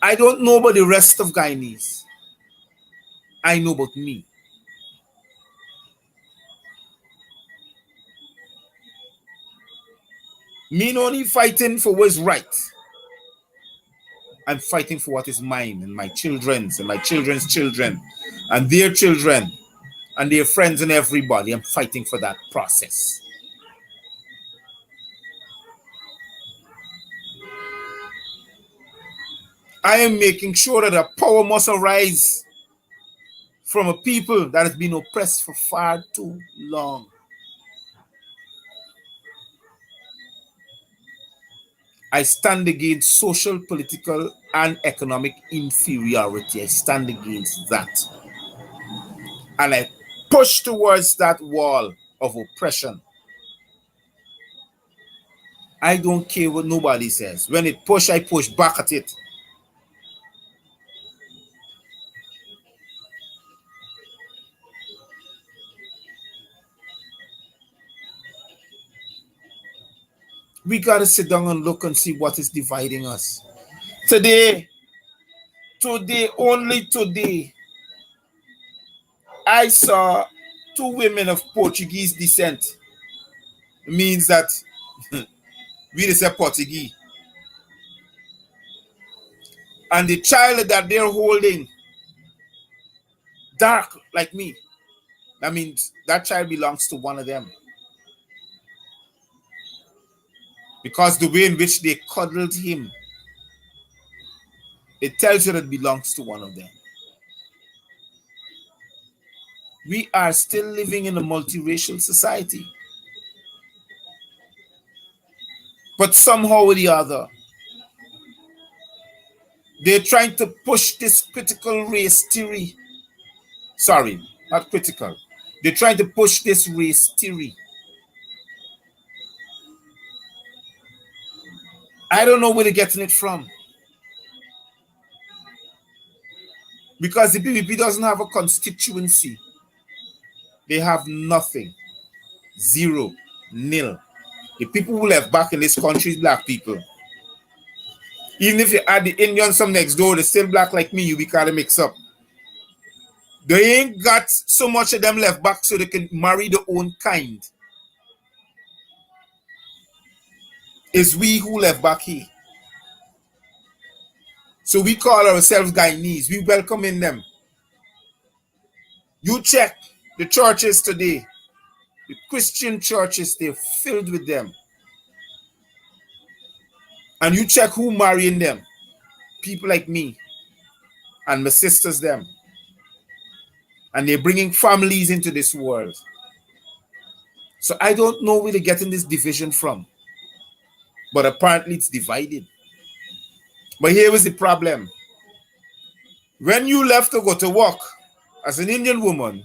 I don't know about the rest of Guyanese. I know about me. Me not only fighting for what's right. I'm fighting for what is mine and my children's and my children's children and their children and their friends and everybody. I'm fighting for that process. I am making sure that a power must arise from a people that has been oppressed for far too long. I stand against social, political, and economic inferiority. I stand against that. And I push towards that wall of oppression. I don't care what nobody says. When it push, I push back at it. We got to sit down and look and see what is dividing us. Today, only today, I saw two women of Portuguese descent. It means that we say Portuguese. And the child that they're holding, dark like me. That means that child belongs to one of them. Because the way in which they cuddled him, it tells you that it belongs to one of them. We are still living in a multiracial society. But somehow or the other, they're trying to push this critical race theory. Sorry, not critical. They're trying to push this race theory. I don't know where they're getting it from. Because the PPP doesn't have a constituency. They have nothing. Zero. Nil. The people who left back in this country is black people. Even if you add the Indians from next door, they're still black like me, you be kind of mix up. They ain't got so much of them left back so they can marry their own kind. It's we who left back here. So we call ourselves Guyanese. We welcome in them. You check the churches today. The Christian churches, they're filled with them. And you check who marrying them. People like me and my sisters them. And they're bringing families into this world. So I don't know where they're getting this division from, but apparently it's divided. But here was the problem. When you left to go to work as an Indian woman,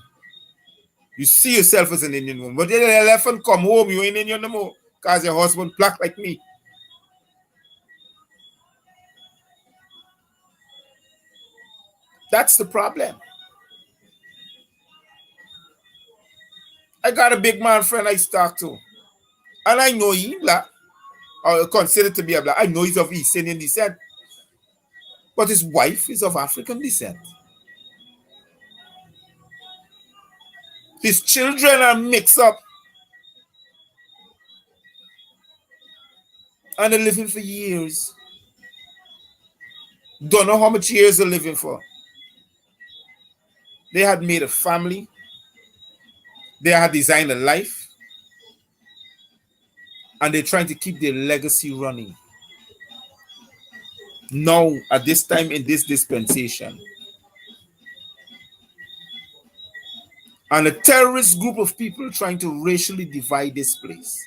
you see yourself as an Indian woman. But then you left and come home, you ain't Indian no more because your husband black like me. That's the problem. I got a big man friend I talk to, and I know he black, or considered to be a black. I know he's of East Indian descent, but his wife is of African descent. His children are mixed up, and they're living for years. Don't know how much years they're living for. They had made a family. They had designed a life. And they're trying to keep their legacy running. Now, at this time in this dispensation, and a terrorist group of people trying to racially divide this place.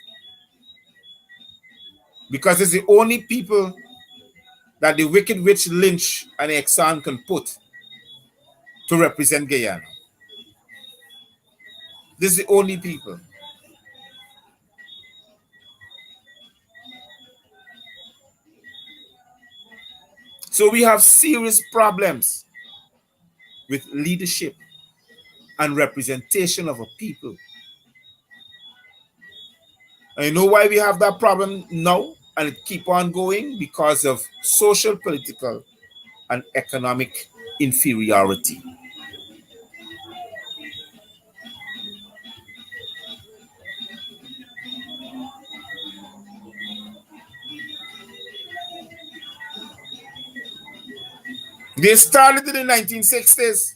Because it's the only people that the wicked witch Lynch and Exxon can put to represent Guyana. This is the only people. So we have serious problems with leadership and representation of a people. And you know why we have that problem now and it keep on going? Because of social, political, and economic inferiority. They started in the 1960s.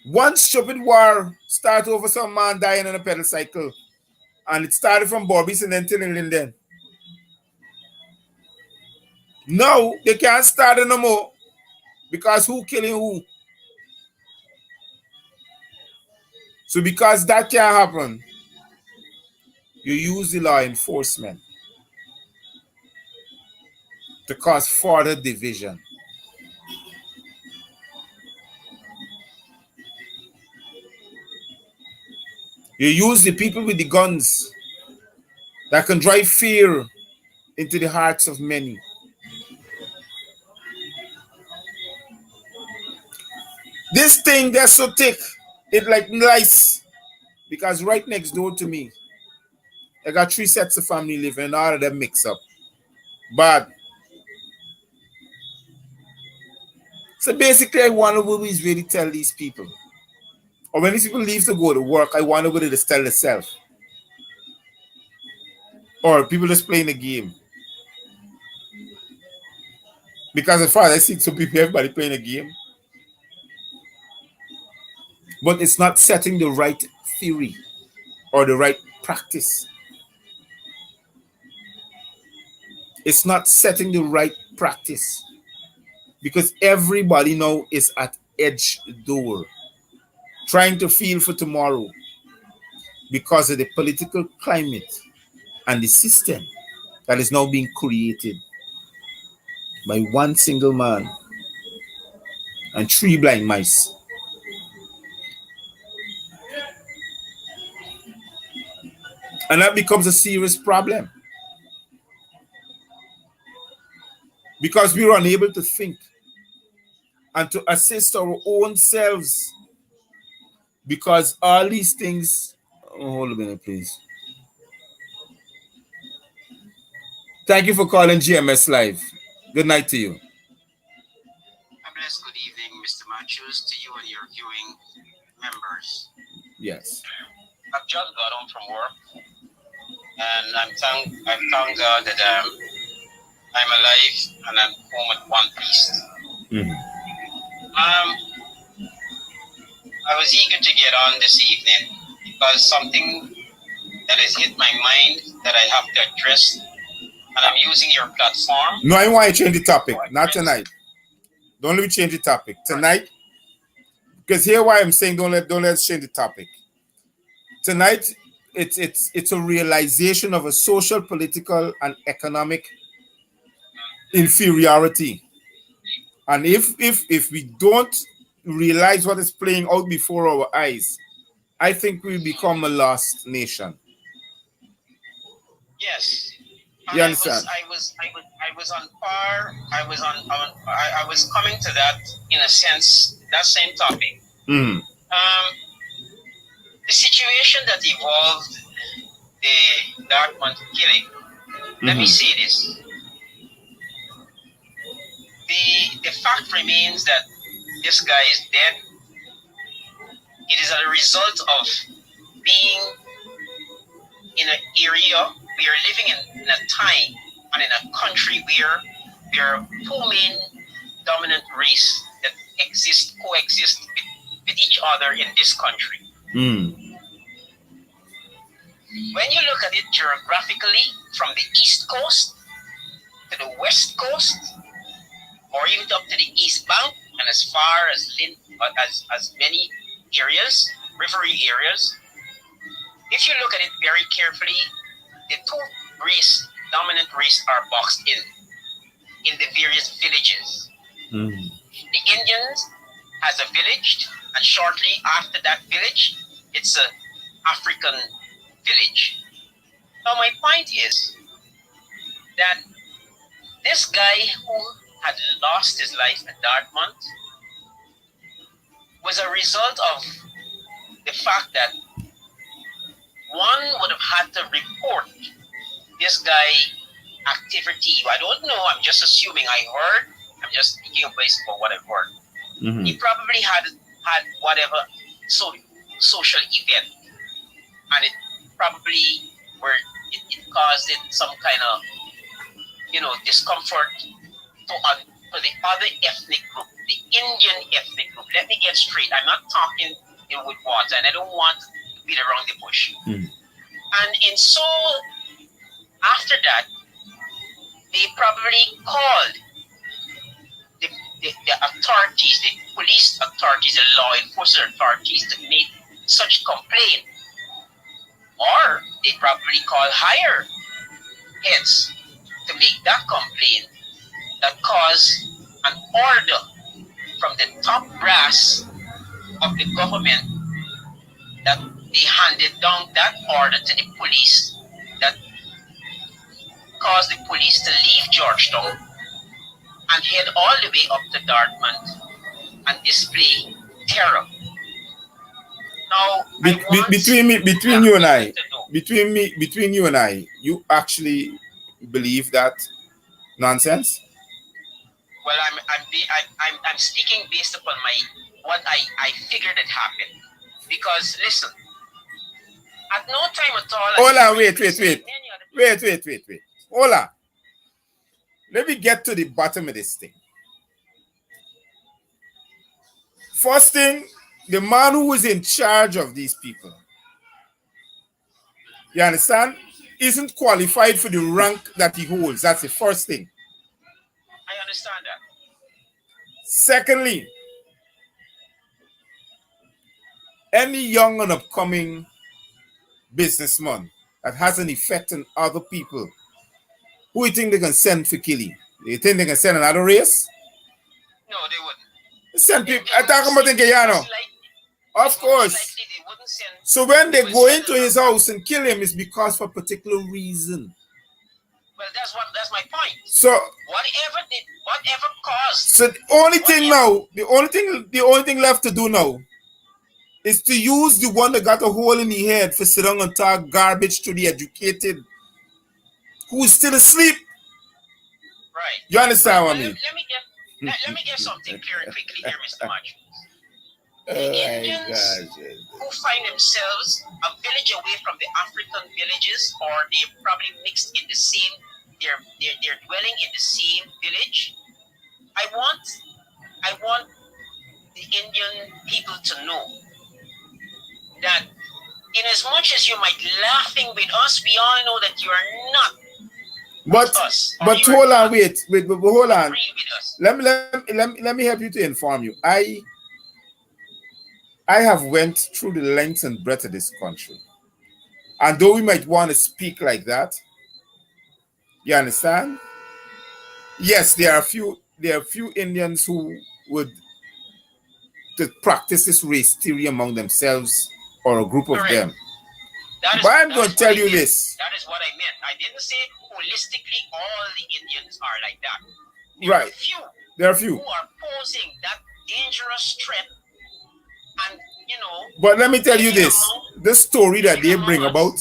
One stupid war started over some man dying on a pedal cycle. And it started from Bobby's and then till Linden. Now, they can't start it no more. Because who killing who? So because that can't happen, you use the law enforcement to cause further division. You use the people with the guns that can drive fear into the hearts of many. This thing that's so thick, it's like lice. Because right next door to me, I got 3 sets of family living and all of them mix up. But so basically I wonder what we really tell these people. Or when these people leave to go to work, I wonder what they just tell themselves. Or people just playing a game. Because as far as I see some people, everybody playing a game. But it's not setting the right theory or the right practice. It's not setting the right practice. Because everybody now is at edge door, trying to feel for tomorrow because of the political climate and the system that is now being created by one single man and 3 blind mice. And that becomes a serious problem because we are unable to think and to assist our own selves because all these things. Oh, hold a minute, please. Thank you for calling GMS Live. Good night to you. A blessed good evening, Mr. Matthews, to you and your viewing members. Yes. I've just got home from work, and I thank God that I'm alive and I'm home at one piece. I was eager to get on this evening because something that has hit my mind that I have to address, and I'm using your platform. No, I want you to change the topic. Not tonight. Don't let me change the topic. Tonight, Because here why I'm saying don't let's change the topic. Tonight it's a realization of a social, political, and economic inferiority. And if we don't realize what is playing out before our eyes, I think we become a lost nation. Yes. And You understand? I was on par. I was coming to that in a sense, that same topic. Mm. The situation that evolved the Dartmouth killing. Let me say this. The fact remains that this guy is dead. It is a result of being in an area. We are living in a time and in a country where there are two main dominant race that coexist with each other in this country. Mm. When you look at it geographically, from the East Coast to the West Coast, or even up to the East Bank, and as far as many areas, rivery areas, if you look at it very carefully, the two dominant race are boxed in the various villages. Mm. The Indians has a village, and shortly after that village, it's an African village. Now my point is that this guy who had lost his life at Dartmouth was a result of the fact that one would have had to report this guy activity. I don't know, I'm just assuming I'm just speaking based on what I've heard. Mm-hmm. He probably had whatever social event, and it probably it caused it some kind of discomfort to the other ethnic group, the Indian ethnic group. Let me get straight. I'm not talking with water, and I don't want to beat around the bush. Mm. And so after that, they probably called the authorities, the police authorities, the law enforcement authorities to make such complaint. Or they probably call higher heads to make that complaint that caused an order from the top brass of the government that they handed down that order to the police that caused the police to leave Georgetown and head all the way up to Dartmouth and display terror. Now, between you and I, you actually believe that nonsense? Well, I'm speaking based upon what I figured had happened. Because listen, at no time at all. Hold on, wait. Hold on. Let me get to the bottom of this thing. First thing, the man who is in charge of these people, you understand, isn't qualified for the rank that he holds. That's the first thing. I understand that. Secondly, any young and upcoming businessman that has an effect on other people, who you think they can send for killing? You think they can send another race? No, they wouldn't. Send people. I talk about in Guyana. Of course. So when they go into his house and kill him, it's because for a particular reason. Well, that's my point. So whatever caused. So the only thing left to do now is to use the one that got a hole in the head for sit down and talk garbage to the educated who is still asleep. Right. You understand what I mean? Let me get something clear quickly here, Mr. Matthews. The Indians who find themselves a village away from the African villages, or they're probably mixed in the same, they're dwelling in the same village. I want the Indian people to know that in as much as you might be laughing with us, we all know that you are not. But hold on, wait, hold on. Let me help you to inform you. I have went through the length and breadth of this country. And though we might want to speak like that, you understand? Yes, there are a few Indians who would practice this race theory among themselves or a group of Correct. them. That But is I'm that going is to what tell I you meant. this. That is what I meant. I didn't say holistically all the Indians are like that. There are Right. few There are a few. who are posing that dangerous threat, and But let me tell you living this. among The story that living they among bring us. about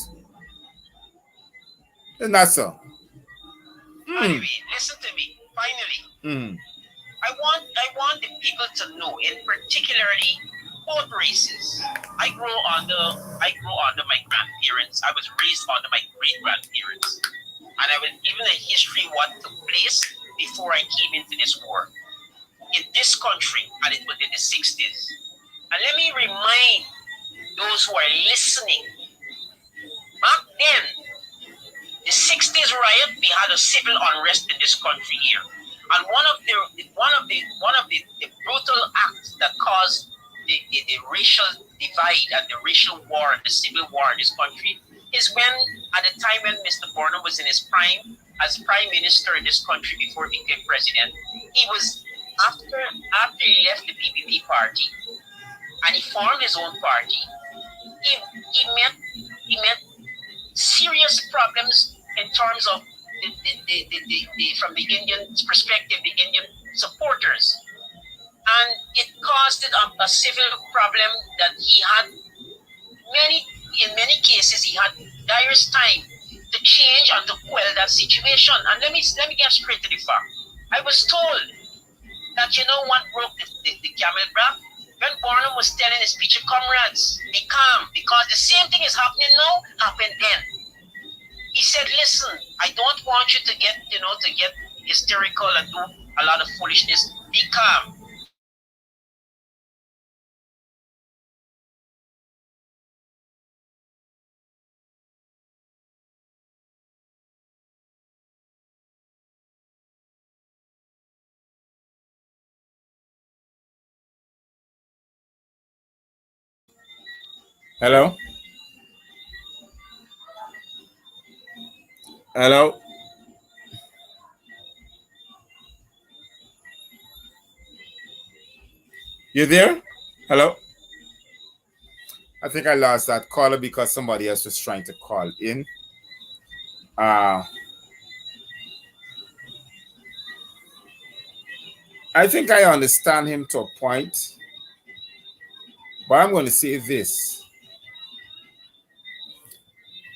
is not so. Anyway, listen to me. Finally, Mm. I want the people to know, in particularly both races. I grew under my grandparents. I was raised under my great grandparents, and I was given a history what took place before I came into this war in this country, and it was in the 60s. And let me remind those who are listening. Back then, the 60s riot, we had a civil unrest in this country here. And one of the brutal acts that caused the racial divide and the racial war and the civil war in this country is when, at the time when Mr. Burnham was in his prime as prime minister in this country before he became president, he was after he left the PPP party and he formed his own party. He met serious problems in terms of from the Indian perspective, the Indian supporters, and it caused a civil problem that he had many in many cases he had direst time to change and to quell that situation. And let me get straight to the fact. I was told that what broke the camel back when Barnum was telling his speech, comrades, be calm, because the same thing is happening now, happened then. He said, listen, I don't want you to get hysterical and do a lot of foolishness. Be calm. Hello? Hello? You there? Hello? I think I lost that caller because somebody else was trying to call in. Uh, I think I understand him to a point, but I'm going to say this.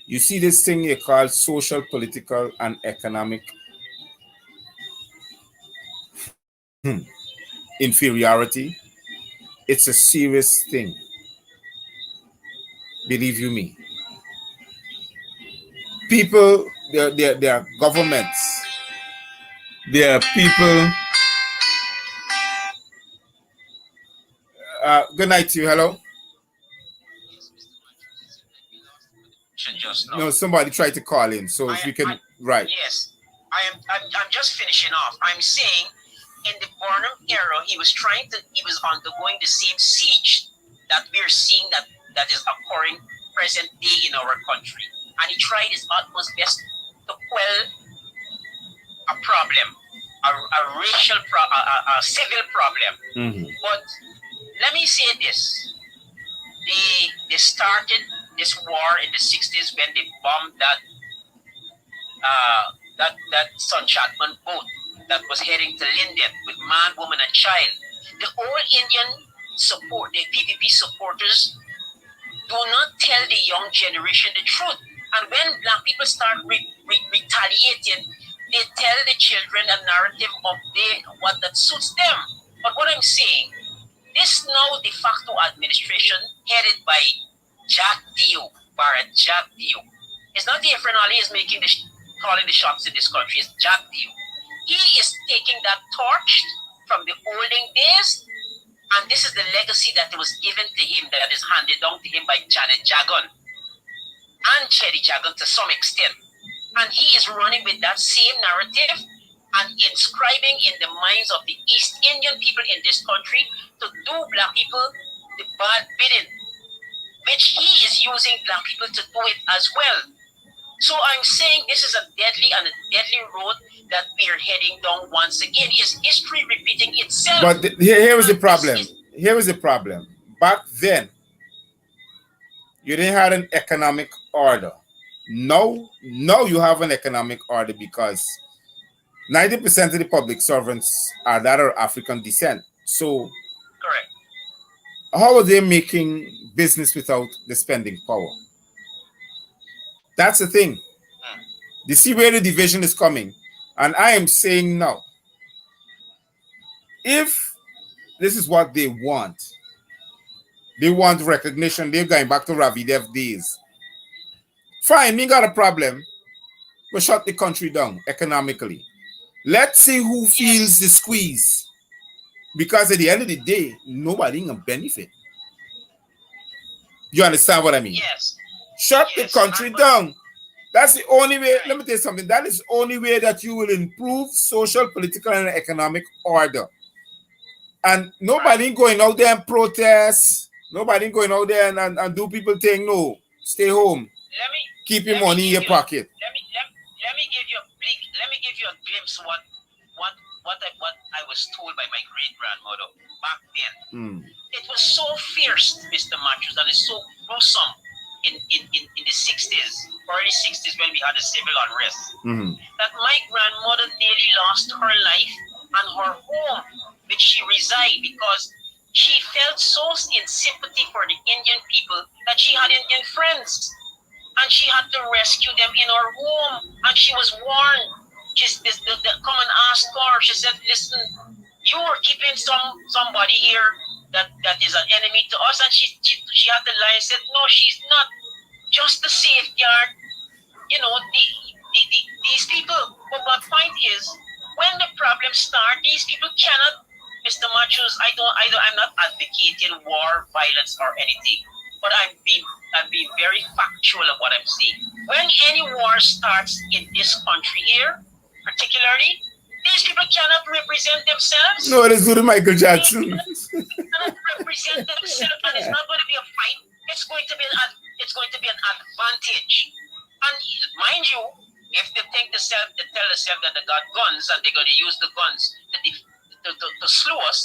You see this thing you call social, political, and economic inferiority. It's a serious thing. Believe you me. People, there are governments, there are people. Good night to you. Hello. Just now. No, somebody tried to call in. So if you can, right. Yes, I'm just finishing off. I'm saying in the Barnum era, he was undergoing the same siege that we're seeing that is occurring present day in our country. And he tried his utmost best to quell a problem, a racial a civil problem. Mm-hmm. But let me say this. They started this war in the 60s when they bombed that Son Chatman boat that was heading to Linden with man, woman, and child. The old Indian the PPP supporters do not tell the young generation the truth. And when black people start retaliating, they tell the children a narrative of what that suits them. But what I'm saying, this now de facto administration headed by Jack Dio, Barrett Jack Dio, it's not the Frenali is calling the shots in this country, it's Jack Dio. He is taking that torch from the olden days, and this is the legacy that was given to him, that is handed down to him by Janet Jagan and Cherry Jagan to some extent. And he is running with that same narrative and inscribing in the minds of the East Indian people in this country to do black people the bad bidding, which he is using black people to do it as well. So I'm saying this is a deadly and a deadly road that we are heading down once again. Is history repeating itself? But here was the problem. Here was the problem. Back then, you didn't have an economic order. Now you have an economic order because 90% of the public servants are that of African descent. So correct. How are they making business without the spending power? That's the thing. You see where the division is coming. And I am saying now, if this is what they want recognition, they're going back to Ravi Dev days. Fine, me got a problem. We'll shut the country down economically. Let's see who feels the squeeze. Because at the end of the day, nobody gonna benefit. You understand what I mean? Yes. Shut the country down. That's the only way. Let me tell you something. That is the only way that you will improve social, political, and economic order. And nobody going out there and protest. Nobody going out there and do people think, no, stay home. Keep your money in your pocket. Let me give you a glimpse of what I was told by my great grandmother back then. It was so fierce, Mr. Matthews, and it's so gruesome in the 60s, early 60s, when we had a civil unrest, that my grandmother nearly lost her life and her home, which she resided, because she felt so in sympathy for the Indian people that she had Indian friends, and she had to rescue them in her home, and she was warned. They come and ask her. She said, listen, you are keeping somebody here that is an enemy to us. And she had the lie and said, no, she's not. Just to safeguard, these people. But my point is, when the problems start, these people cannot, Mr. Matthews, I'm not advocating war, violence, or anything. But I'm being very factual of what I'm saying. When any war starts in this country here, particularly, these people cannot represent themselves. No, let's go to Michael Jackson. They cannot represent themselves, and it's not going to be a fight. It's going to be an advantage. And mind you, if they tell themselves that they got guns and they're going to use the guns to slew us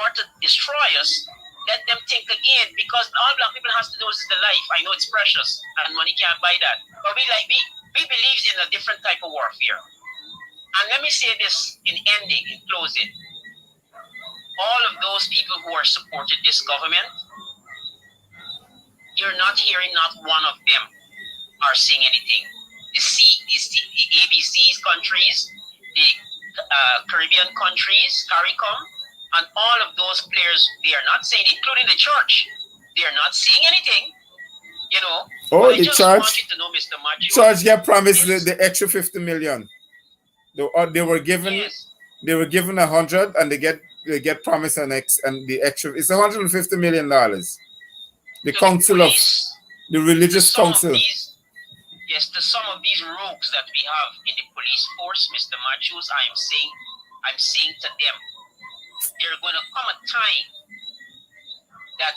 or to destroy us, let them think again, because all black people has to do is the life. I know it's precious and money can't buy that, but we believe in a different type of warfare. And let me say this in ending, in closing. All of those people who are supported this government, you're not hearing not one of them are saying anything. The ABC's countries, the Caribbean countries, CARICOM, and all of those players, they are not saying, including the church, they are not saying anything. Oh, the church. I want you to know, Mr. Matthews, church get promised the extra 50 million. They were given 100 and they get promised and the extra. It's $150 million. The council of the religious council. To some of these rogues that we have in the police force, Mr. Matthews, I'm saying to them, there's going to come a time that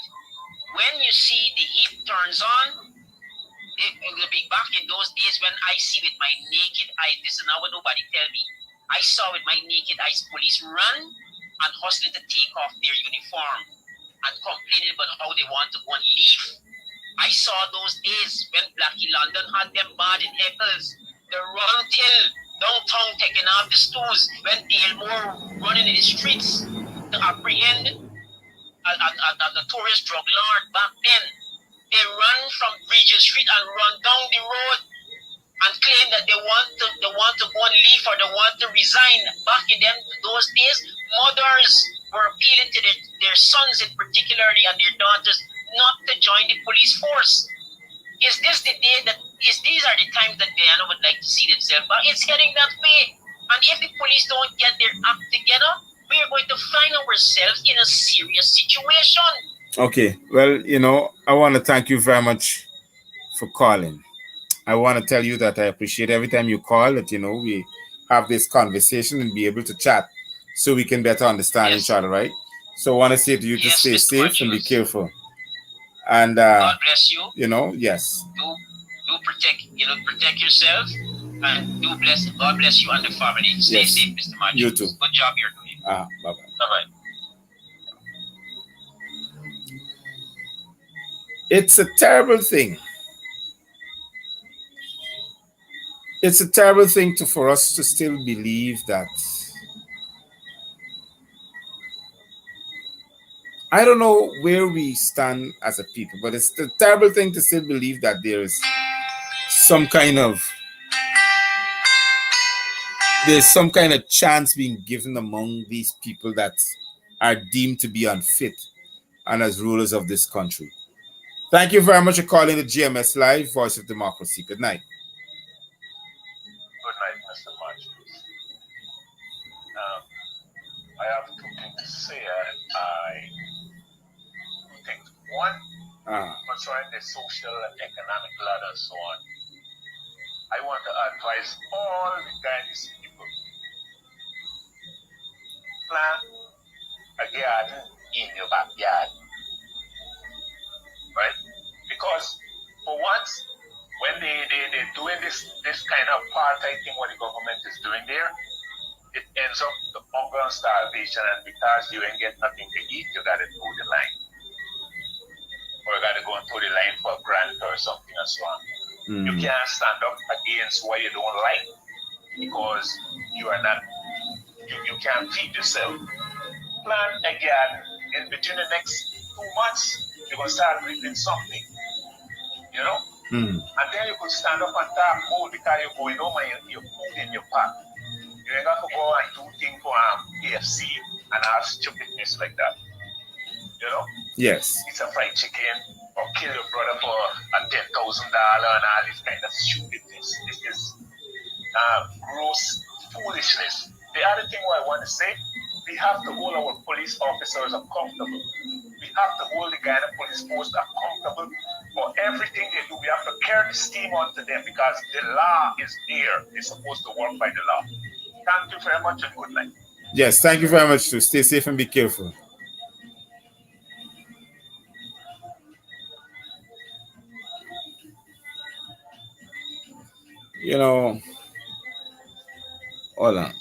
when you see the heat turns on, it will be back in those days when I see with my naked eyes. This is not what nobody tell me. I saw with my naked eyes police run and hustling to take off their uniform and complaining about how they want to go and leave. I saw those days when Blackie London had them bad in Eccles. The run till downtown taking off the stools when Dale Moore running in the streets to apprehend a notorious drug lord back then. They run from Regent Street and run down the road and claim that they want to go and leave or they want to resign. Back in those days, mothers were appealing to their sons in particularly and their daughters not to join the police force. Is this the day these are the times that Guyana would like to see themselves? But it's heading that way. And if the police don't get their act together, we are going to find ourselves in a serious situation. Okay, well, I want to thank you very much for calling. I want to tell you that I appreciate every time you call, that, we have this conversation and be able to chat so we can better understand each other, right? So I want to say to you to Yes, stay Mr. safe and be Matthews. careful. And God bless you. yes. Protect yourself, and God bless you and the family. Stay Yes. safe, Mr. You too. Matthews. Good job you're doing. Bye bye. Bye bye. It's a terrible thing. It's a terrible thing for us to still believe that. I don't know where we stand as a people, but it's a terrible thing to still believe that some kind of there's some kind of chance being given among these people that are deemed to be unfit and as rulers of this country. Thank you very much for calling the GMS Live, Voice of Democracy. Good night. Good night, Mr. Matthews. Um, I have two things to say. Two things. One, concerning the social and economic ladder and so on, I want to advise all the Guyanese people, plant a garden in your backyard, right? Because for once, when they're doing this kind of apartheid thing, what the government is doing there, it ends up the hunger and starvation, and because you ain't get nothing to eat, you got to toe the line. Or you got to go and toe the line for a grant or something and so on. You can't stand up against what you don't like because you are not, you can't feed yourself. Plant a garden in between the next 2 months, you're going to start reaping something, you know? And then you could stand up and talk, oh, because you're going home and you're food in your pot. You ain't got to go and do things for KFC and have stupidness like that. You know? Yes. It's a fried chicken or kill your brother for a $10,000 and all this kind of stupidness. This is gross foolishness. The other thing what I want to say, we have to hold our police officers accountable. We have to hold the Guyana police force accountable for everything they do. We have to carry the steam onto them because the law is there. They're supposed to work by the law. Thank you very much and good night. Yes, thank you very much too. Stay safe and be careful. You know, hold on.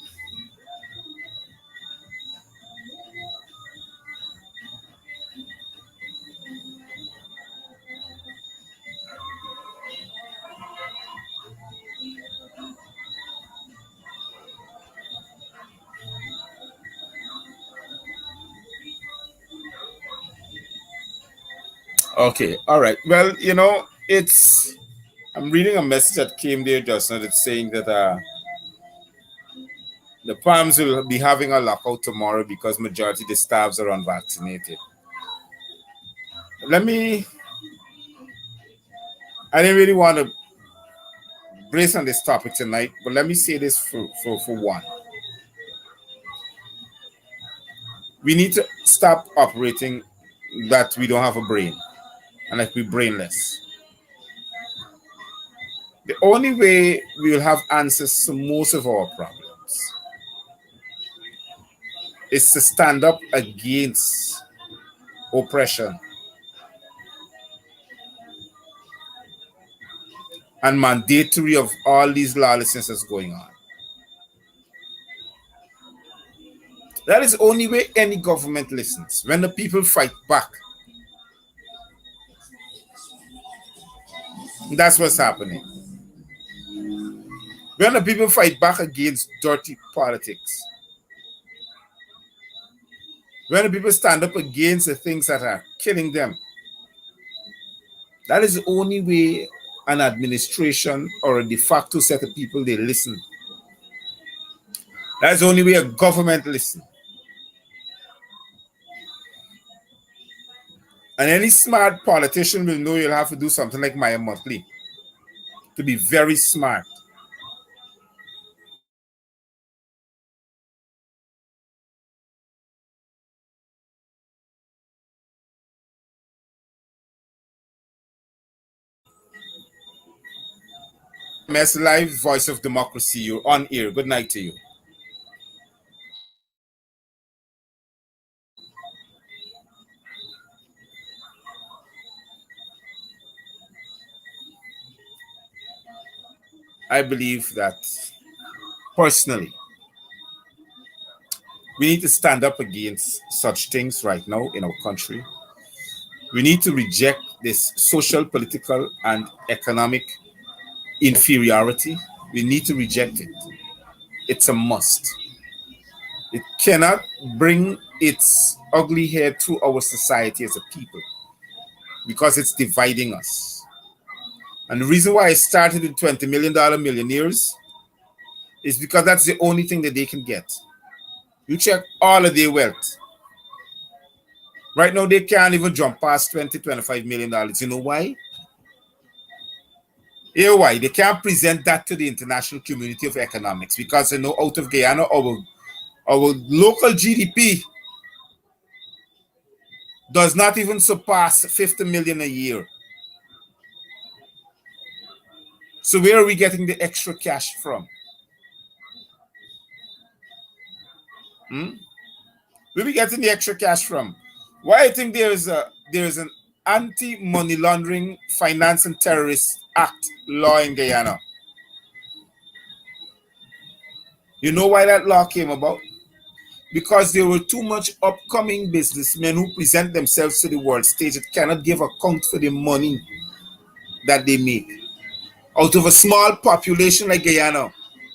Okay, all right. Well, I'm reading a message that came there just now that's saying that the Palms will be having a lockout tomorrow because majority of the staffs are unvaccinated. I didn't really want to brace on this topic tonight, but let me say this for one. We need to stop operating that we don't have a brain and like we're brainless. The only way we will have answers to most of our problems is to stand up against oppression and mandatory of all these lawlessness that's going on. That is the only way any government listens. When the people fight back. That's what's happening. When the people fight back against dirty politics. When the people stand up against the things that are killing them. That is the only way an administration or a de facto set of people, they listen. That's the only way a government listens. And any smart politician will know you'll have to do something like Maya Motley to be very smart. MS Live, Voice of Democracy, you're on air. Good night to you. I believe that personally, we need to stand up against such things right now in our country. We need to reject this social, political, and economic inferiority. We need to reject it. It's a must. It cannot bring its ugly head through our society as a people because it's dividing us. And the reason why I started with $20 million millionaires is because that's the only thing that they can get. You check all of their wealth. Right now, they can't even jump past $20, $25 million. You know why? Here, why? They can't present that to the international community of economics because they know out of Guyana, our local GDP does not even surpass 50 million a year. So where are we getting the extra cash from? Where are we getting the extra cash from? Why I think there is an anti-money laundering, finance and terrorist act law in Guyana. You know why that law came about? Because there were too much upcoming businessmen who present themselves to the world stage that cannot give account for the money that they make. Out of a small population like Guyana,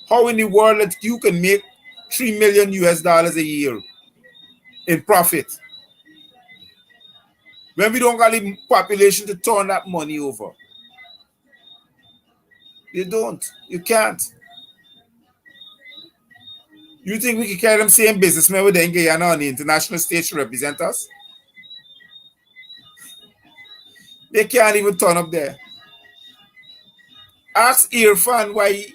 how in the world that you can make 3 million US dollars a year in profit when we don't got the population to turn that money over? You don't. You can't. You think we can carry them same businessmen with in Guyana on the international stage to represent us? They can't even turn up there. Ask Irfan why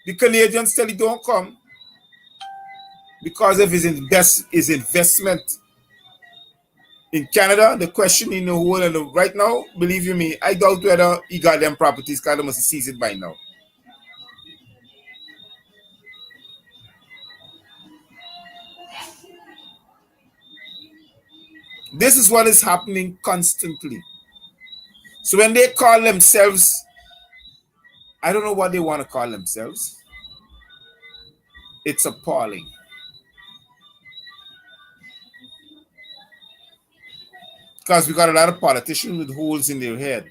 the Canadians tell he don't come because of his investment in Canada. The question in the whole and right now, believe you me, I doubt whether he got them properties because they must have seized it by now. This is what is happening constantly. So when they call themselves, I don't know what they want to call themselves. It's appalling. Because we got a lot of politicians with holes in their head.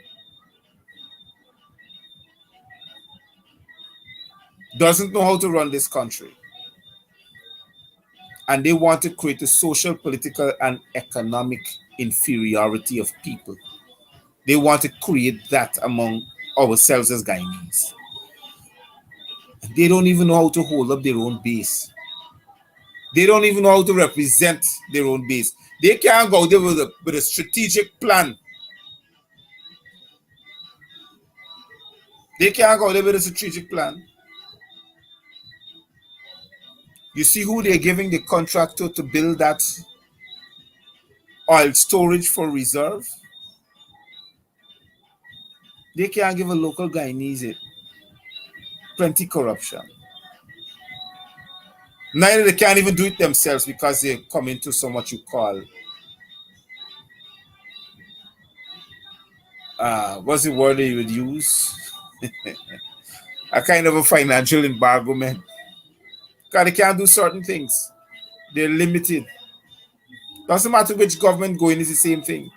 Doesn't know how to run this country. And they want to create a social, political, and economic inferiority of people. They want to create that among ourselves as Guyanese. They don't even know how to hold up their own base. They don't even know how to represent their own base. They can't go there with a strategic plan. They can't go there with a strategic plan. You see who they're giving the contract to build that oil storage for reserve? They can't give a local Guyanese it. Plenty corruption. Neither they can't even do it themselves because they come into so much you call what's the word they would use? A kind of a financial embargoment. Because they can't do certain things. They're limited. Doesn't matter which government going, it's the same thing.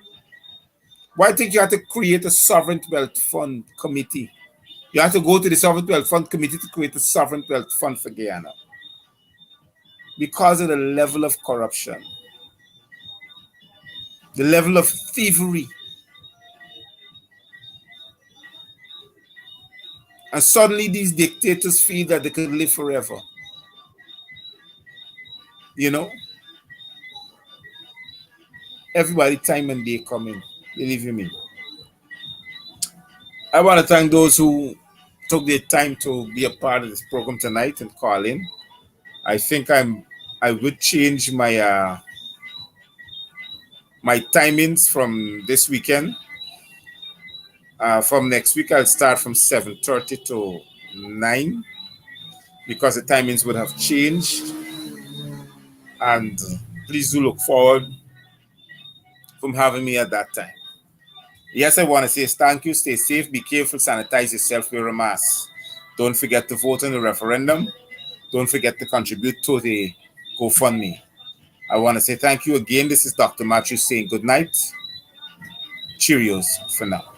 Why think you have to create a sovereign wealth fund committee? You have to go to the sovereign wealth fund committee to create a sovereign wealth fund for Guyana. Because of the level of corruption, the level of thievery. And suddenly these dictators feel that they could live forever. You know? Everybody time and day coming. Believe you me. I want to thank those who took their time to be a part of this program tonight and call in. I think I would change my timings from this weekend. From next week, I'll start from 7:30 to 9 because the timings would have changed. And please do look forward from having me at that time. Yes, I want to say thank you. Stay safe, be careful, sanitize yourself, wear a mask. Don't forget to vote in the referendum. Don't forget to contribute to the GoFundMe. I want to say thank you again. This is Dr. Matthews saying good night. Cheerios for now.